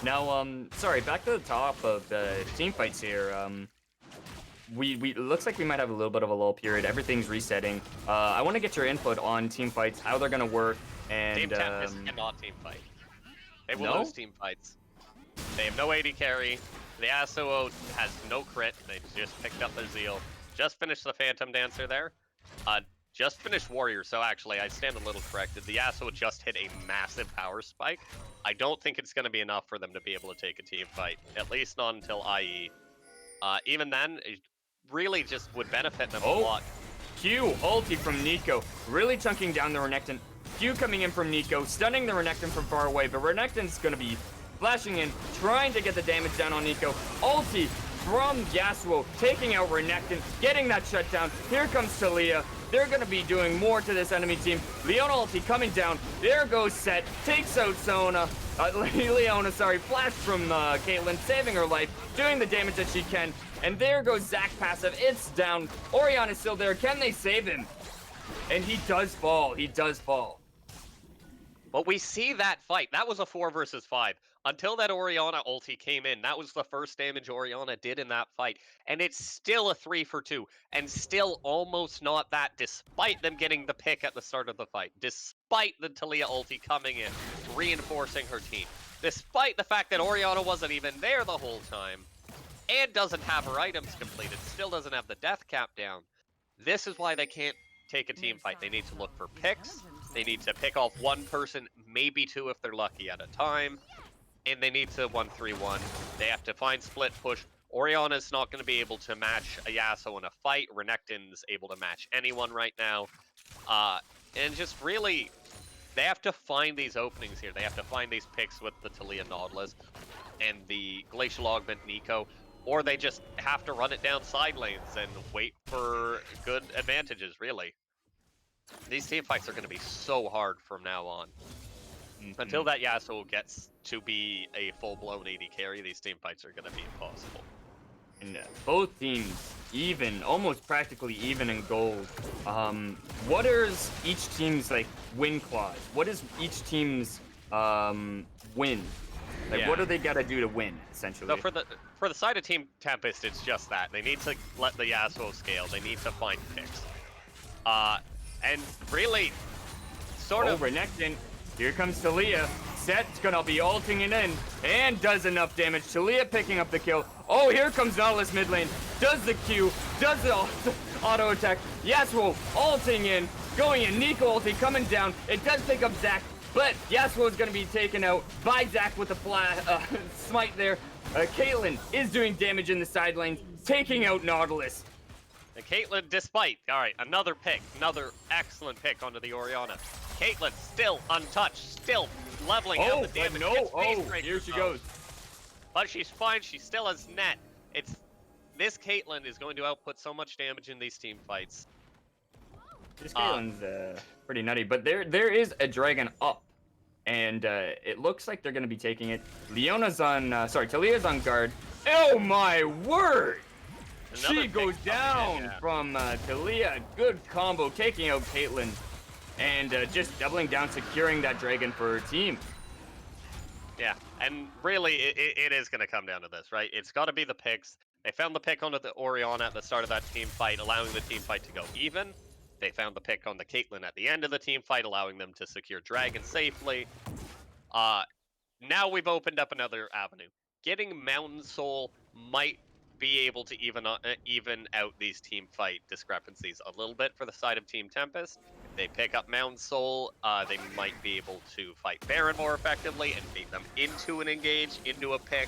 S2: Now, sorry, back to the top of the team fights here. It looks like we might have a little bit of a lull period. Everything's resetting. I want to get your input on team fights, how they're gonna work, and
S1: Team Tempest cannot team fight. They will lose team fights. They have no AD carry. The Yasuo has no crit. They just picked up their Zeal. Just finished the Phantom Dancer there. Just finished Warrior, so actually I stand a little corrected. The Yasuo just hit a massive power spike. I don't think it's going to be enough for them to be able to take a team fight, at least not until IE. Even then, it really just would benefit them a lot.
S2: Q ulti from Nico, really chunking down the Renekton. Q coming in from Nico, stunning the Renekton from far away, but Renekton's going to be flashing in, trying to get the damage down on Nico. Ulti from Yasuo, taking out Renekton, getting that shutdown. Here comes Talia. They're going to be doing more to this enemy team. Leona ulti coming down. There goes Set. Takes out Leona, flash from Caitlyn, saving her life, doing the damage that she can. And there goes Zac passive. It's down. Orianna's still there. Can they save him? And he does fall. He does fall.
S1: But we see that fight. That was a 4 versus 5. Until that Orianna ulti came in, that was the first damage Orianna did in that fight. And it's still a 3 for 2. And still almost not that, despite them getting the pick at the start of the fight. Despite the Talia ulti coming in, reinforcing her team. Despite the fact that Orianna wasn't even there the whole time. And doesn't have her items completed. Still doesn't have the death cap down. This is why they can't take a team fight. They need to look for picks. They need to pick off one person, maybe two if they're lucky at a time. And they need to 1-3-1. They have to find split push. Orianna's not going to be able to match a Yasuo in a fight. Renekton's able to match anyone right now. And just really, they have to find these openings here. They have to find these picks with the Talia Nautilus and the Glacial Augment Nico. Or they just have to run it down side lanes and wait for good advantages, really. These team fights are going to be so hard from now on. Until that Yasuo gets to be a full-blown AD carry, these team fights are going to be impossible.
S2: And both teams even, almost practically even in gold. What is each team's like win clause? What is each team's win? Like,
S1: Yeah.
S2: what do they gotta do to win,
S1: So
S2: essentially?
S1: for the side of Team Tempest, it's just that they need to let the Yasuo scale. They need to find picks. And really, sort of.
S2: Renekton. Here comes Talia. Set's gonna be ulting it in and does enough damage. Talia picking up the kill. Oh, here comes Nautilus mid lane. Does the Q, does the auto attack. Yasuo ulting in, going in. Nico ulti coming down. It does pick up Zac, but Yasuo is gonna be taken out by Zac with a smite there. Caitlyn is doing damage in the side lanes, taking out Nautilus.
S1: And Caitlyn, despite, all right, another pick, another excellent pick onto the Orianna. Caitlyn still untouched, still leveling out the damage.
S2: Here she goes.
S1: But she's fine, she still has net. This Caitlyn is going to output so much damage in these team fights.
S2: This Caitlyn's pretty nutty, but there is a dragon up. And it looks like they're going to be taking it. Talia's on guard. Oh my word! She goes down from Talia. Good combo, taking out Caitlyn. And just doubling down, securing that dragon for her team.
S1: Yeah, and really, it is going to come down to this, right? It's got to be the picks. They found the pick onto the Orianna at the start of that team fight, allowing the team fight to go even. They found the pick on the Caitlyn at the end of the team fight, allowing them to secure dragon safely. Now we've opened up another avenue. Getting Mountain Soul might be able to even out these team fight discrepancies a little bit for the side of Team Tempest. If they pick up Mountain Soul, they might be able to fight Baron more effectively and bait them into an engage, into a pick.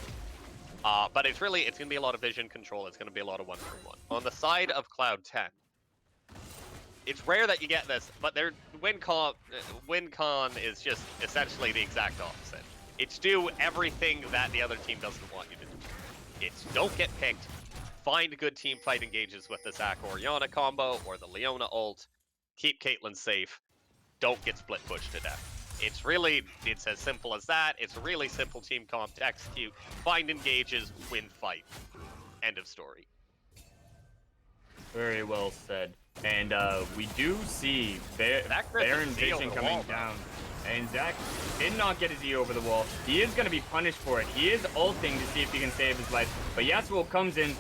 S1: But it's going to be a lot of vision control. It's going to be a lot of 1-3-1. On the side of Cloud10, it's rare that you get this, but their win con is just essentially the exact opposite. It's do everything that the other team doesn't want you to do. It's don't get picked, find good team fight engages with the Zac Orianna combo or the Leona ult, keep Caitlyn safe, don't get split pushed to death. It's as simple as that. It's a really simple team comp to execute, find engages, win fight. End of story.
S2: Very well said. And we do see Baron Vision coming down. And Zac did not get his E over the wall. He is going to be punished for it. He is ulting to see if he can save his life. But Yasuo comes in,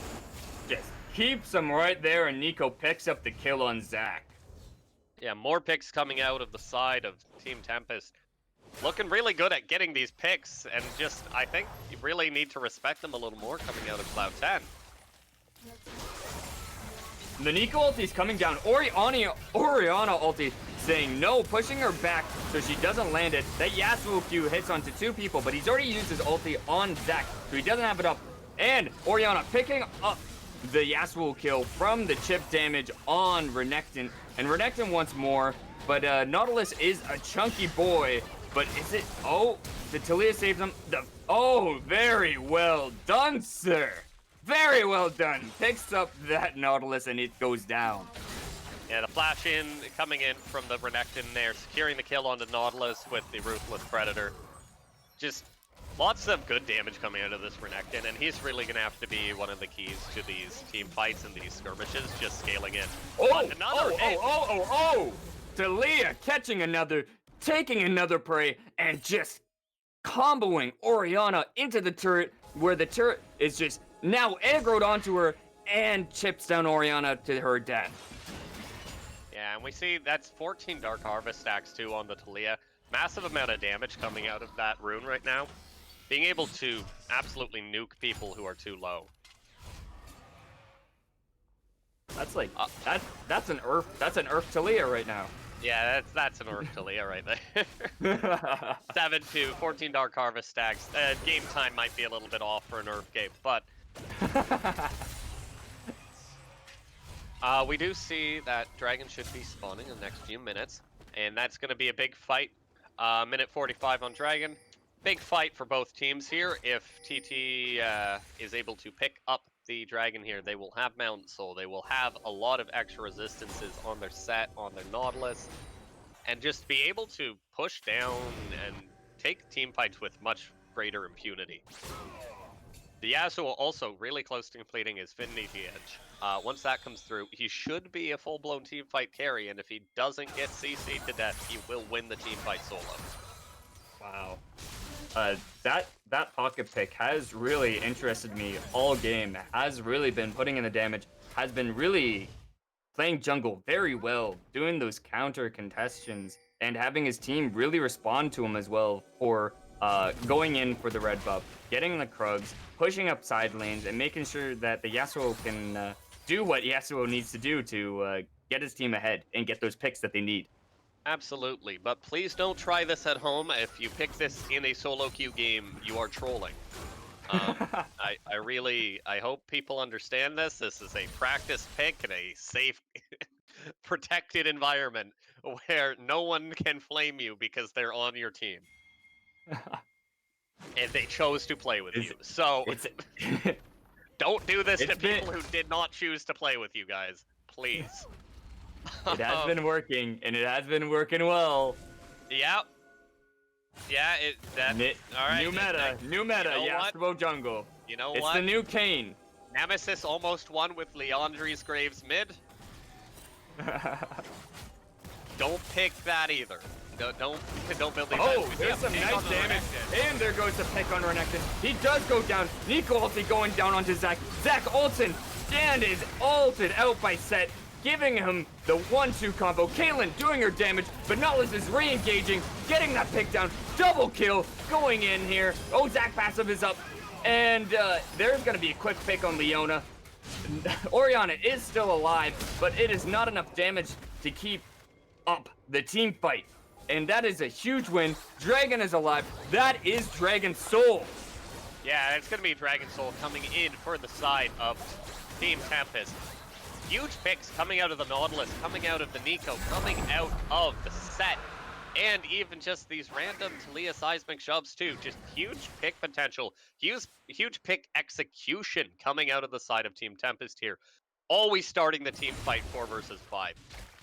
S2: just keeps him right there, and Nico picks up the kill on Zac.
S1: Yeah, more picks coming out of the side of Team Tempest. Looking really good at getting these picks, and just, I think you really need to respect them a little more coming out of Cloud10.
S2: The Nico ulti's coming down. Orianna ulti saying no, pushing her back so she doesn't land it. That Yasuo Q hits onto 2 people, but he's already used his ulti on Zac, so he doesn't have it up. And Orianna picking up the Yasuo kill from the chip damage on Renekton. And Renekton wants more, but Nautilus is a chunky boy. But is it... Oh, the Talia saves him. Oh, very well done, sir. Very well done. Picks up that Nautilus and it goes down.
S1: Yeah, the flash in, coming in from the Renekton there, securing the kill onto Nautilus with the Ruthless Predator. Just lots of good damage coming out of this Renekton, and he's really going to have to be one of the keys to these team fights and these skirmishes, just scaling in.
S2: Talia catching another, taking another prey, and just comboing Orianna into the turret, where the turret is just now aggroed onto her and chips down Orianna to her death.
S1: Yeah, and we see that's 14 Dark Harvest stacks too on the Talia. Massive amount of damage coming out of that rune right now. Being able to absolutely nuke people who are too low.
S2: That's like that's an Earth Talia right now.
S1: Yeah, that's an Earth Talia right there. 7-2, 14 Dark Harvest stacks. Game time might be a little bit off for an Earth game, but we do see that Dragon should be spawning in the next few minutes, and that's going to be a big fight. Minute 45 on Dragon. Big fight for both teams here. If TT is able to pick up the Dragon here, they will have Mountain Soul. They will have a lot of extra resistances on their set, on their Nautilus, and just be able to push down and take team fights with much greater impunity. The Yasuo also really close to completing his Infinity Edge. Once that comes through, he should be a full-blown teamfight carry, and if he doesn't get CC'd to death, he will win the teamfight solo.
S2: Wow. That pocket pick has really interested me all game. Has really been putting in the damage. Has been really playing jungle very well, doing those counter contestations, and having his team really respond to him as well for going in for the red buff, getting the Krugs, pushing up side lanes, and making sure that the Yasuo can do what Yasuo needs to do to get his team ahead and get those picks that they need.
S1: Absolutely, but please don't try this at home. If you pick this in a solo queue game, you are trolling. I hope people understand this. This is a practice pick in a safe, protected environment where no one can flame you because they're on your team and they chose to play with
S2: it's
S1: you. So
S2: it's
S1: don't do this to
S2: it's been
S1: people who did not choose to play with you guys, please.
S2: it has
S1: Um,
S2: been working, and it has been working well.
S1: yeah, yeah. That all right.
S2: New meta,
S1: You know what?
S2: Yasuo jungle.
S1: You know
S2: It's
S1: what?
S2: the new Kane.
S1: Nemesis almost won with Leandri's Graves mid. Don't pick that either. Don't build these.
S2: Oh, there's some nice damage. And there goes the pick on Renekton. He does go down. Nico ulti going down onto Zac. Zac ulting and is ulted out by Set, giving him the 1-2 combo. Caitlyn doing her damage, but Nautilus is re-engaging, getting that pick down. Double kill going in here. Oh, Zac passive is up. And there's going to be a quick pick on Leona. Orianna is still alive, but it is not enough damage to keep up the team fight. And that is a huge win. Dragon is alive. That is Dragon Soul.
S1: Yeah, it's going to be Dragon Soul coming in for the side of Team Tempest. Huge picks coming out of the Nautilus, coming out of the Nico, coming out of the Set, and even just these random Talia seismic shoves too. Just huge pick potential, huge pick execution coming out of the side of Team Tempest here. Always starting the team fight 4 versus 5.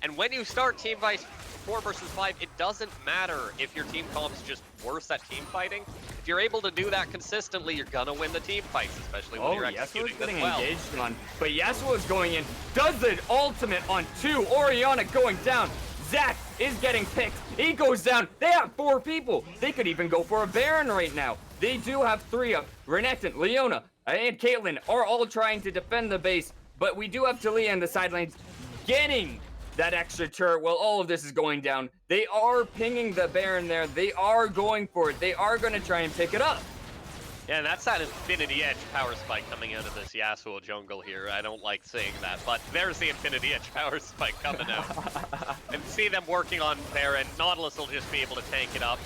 S1: And when you start team fight 4 versus 5, it doesn't matter if your team comp's just worse at team fighting. If you're able to do that consistently, you're gonna win the team fights, especially when you're executing
S2: Yasuo's getting
S1: this well.
S2: engaged on, but Yasuo is going in, does the ultimate on 2. Orianna going down. Zac is getting picked. He goes down. They have 4 people. They could even go for a Baron right now. They do have 3 up. Renekton, Leona, and Caitlyn are all trying to defend the base, but we do have Talia in the side lanes getting that extra turret while all of this is going down. They are pinging the Baron there. They are going for it. They are going to try and pick it up.
S1: Yeah, and that's that Infinity Edge power spike coming out of this Yasuo jungle here. I don't like saying that, but there's the Infinity Edge power spike coming out. And see them working on Baron. Nautilus will just be able to tank it up.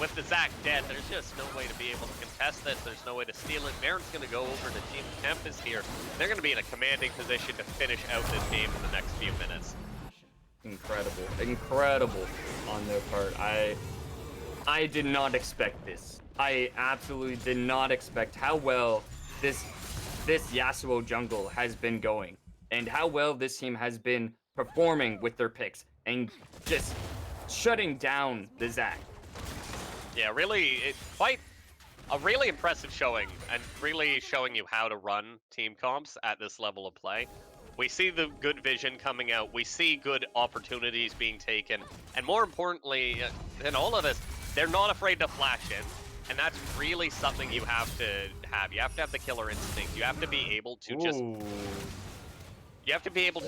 S1: With the Zac dead, there's just no way to be able to contest this. There's no way to steal it. Baron's going to go over to Team Tempest here. They're going to be in a commanding position to finish out this game in the next few minutes.
S2: Incredible on their part. I did not expect this. I absolutely did not expect how well this Yasuo jungle has been going and how well this team has been performing with their picks and just shutting down the Zac.
S1: Yeah, really, quite a really impressive showing and really showing you how to run team comps at this level of play. We see the good vision coming out. We see good opportunities being taken. And more importantly than all of this, they're not afraid to flash in. And that's really something you have to have. You have to have the killer instinct. You have to be able to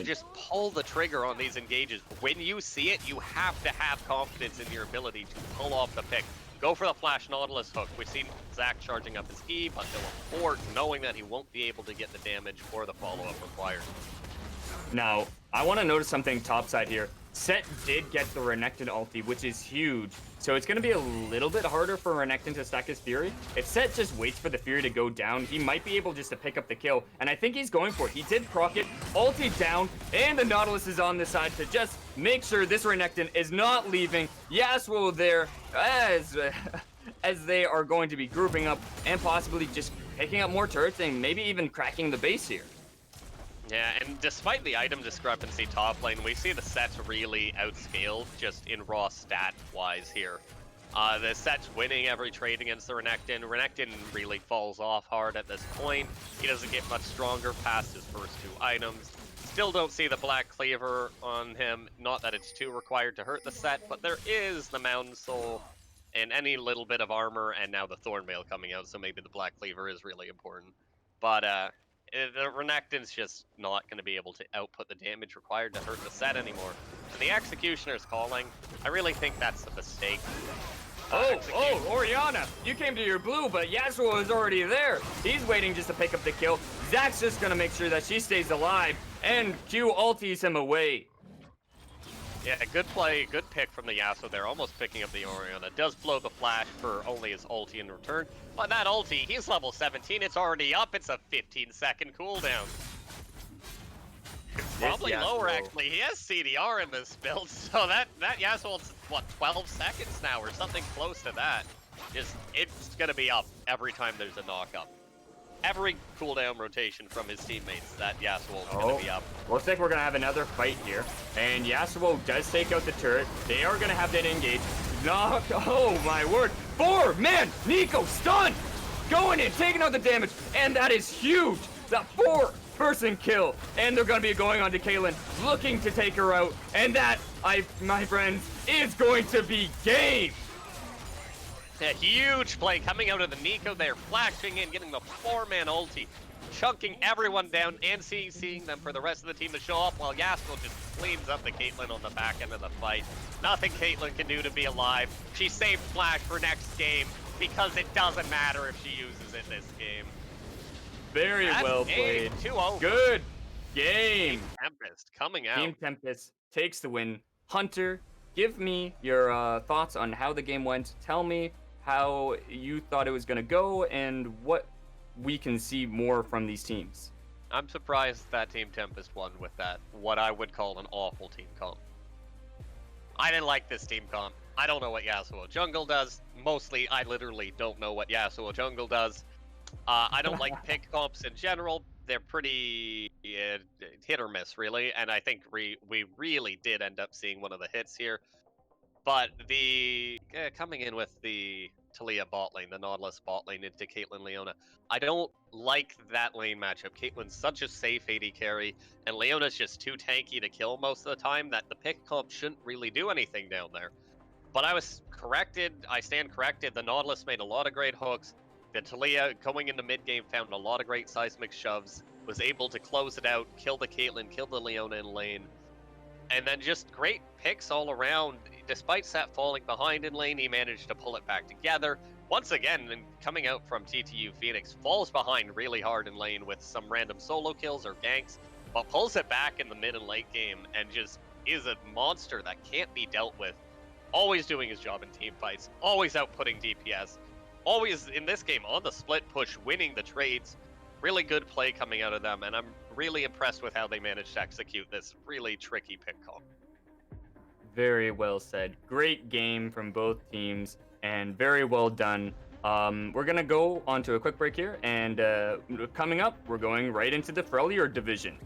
S1: just pull the trigger on these engages. When you see it, you have to have confidence in your ability to pull off the pick. Go for the flash Nautilus hook. We've seen Zac charging up his E, but he'll abort, knowing that he won't be able to get the damage or the follow-up required.
S2: Now, I want to notice something topside here. Set did get the Renekton ulti, which is huge. So it's going to be a little bit harder for Renekton to stack his Fury. If Set just waits for the Fury to go down, he might be able just to pick up the kill. And I think he's going for it. He did proc it, ulti down, and the Nautilus is on the side to just make sure this Renekton is not leaving. Yasuo there as they are going to be grouping up and possibly just picking up more turrets and maybe even cracking the base here.
S1: Yeah, and despite the item discrepancy top lane, we see the Set's really outscaled just in raw stat-wise here. The Set's winning every trade against the Renekton. Renekton really falls off hard at this point. He doesn't get much stronger past his first 2 items. Still don't see the Black Cleaver on him. Not that it's too required to hurt the Set, but there is the Mountain Soul. and any little bit of armor, and now the Thornmail coming out, so maybe the Black Cleaver is really important. But the Renekton's just not going to be able to output the damage required to hurt the set anymore. And the Executioner's calling, I really think that's a mistake.
S2: Oriana, you came to your blue, but Yasuo is already there. He's waiting just to pick up the kill. Zach's just gonna make sure that she stays alive, and Q ulties him away.
S1: Yeah, good play, good pick from the Yasuo there, almost picking up the Oriana. Does blow the flash for only his ulti in return. But that ulti, he's level 17, it's already up, it's a 15-second cooldown. Probably lower, actually. He has CDR in this build, so that Yasuo's, what, 12 seconds now, or something close to that. It's gonna be up every time there's a knock-up. Every cooldown rotation from his teammates, that Yasuo's gonna be up.
S2: Looks like we're gonna have another fight here, and Yasuo does take out the turret. They are gonna have that engage. Oh my word! 4 man, Nico stunned, going in, taking out the damage, and that is huge. That 4-person kill, and they're gonna be going on to Caitlyn, looking to take her out, and that, my friends, is going to be game.
S1: A huge play coming out of the Nico there, flashing in, getting the 4-man ulti, chunking everyone down, and seeing them for the rest of the team to show up, while Yasuo just cleans up the Caitlyn on the back end of the fight. Nothing Caitlyn can do to be alive. She saved Flash for next game, because it doesn't matter if she uses it this game.
S2: Very well played.
S1: 2-0.
S2: Good game.
S1: Team Tempest coming out.
S2: Team Tempest takes the win. Hunter, give me your thoughts on how the game went. Tell me how you thought it was going to go and what we can see more from these teams.
S1: I'm surprised that Team Tempest won with that, what I would call an awful team comp. I didn't like this team comp. I don't know what Yasuo Jungle does. Mostly, I literally don't know what Yasuo Jungle does. I don't like pick comps in general. They're pretty hit or miss, really. And I think we really did end up seeing one of the hits here. But the coming in with the Taliyah bot lane, the Nautilus bot lane into Caitlyn Leona, I don't like that lane matchup. Caitlyn's such a safe AD carry, and Leona's just too tanky to kill most of the time that the pick comp shouldn't really do anything down there. But I was corrected. I stand corrected. The Nautilus made a lot of great hooks. The Taliyah, going into mid-game, found a lot of great seismic shoves, was able to close it out, kill the Caitlyn, kill the Leona in lane, and then just great picks all around. Despite Sat falling behind in lane, he managed to pull it back together. Once again, and coming out from TTU Phoenix, falls behind really hard in lane with some random solo kills or ganks, but pulls it back in the mid and late game and just is a monster that can't be dealt with. Always doing his job in team fights, always outputting DPS, always in this game on the split push, winning the trades. Really good play coming out of them, and I'm really impressed with how they managed to execute this really tricky pick call.
S2: Very well said. Great game from both teams, and very well done. We're going to go on to a quick break here, and coming up, we're going right into the Freljord division.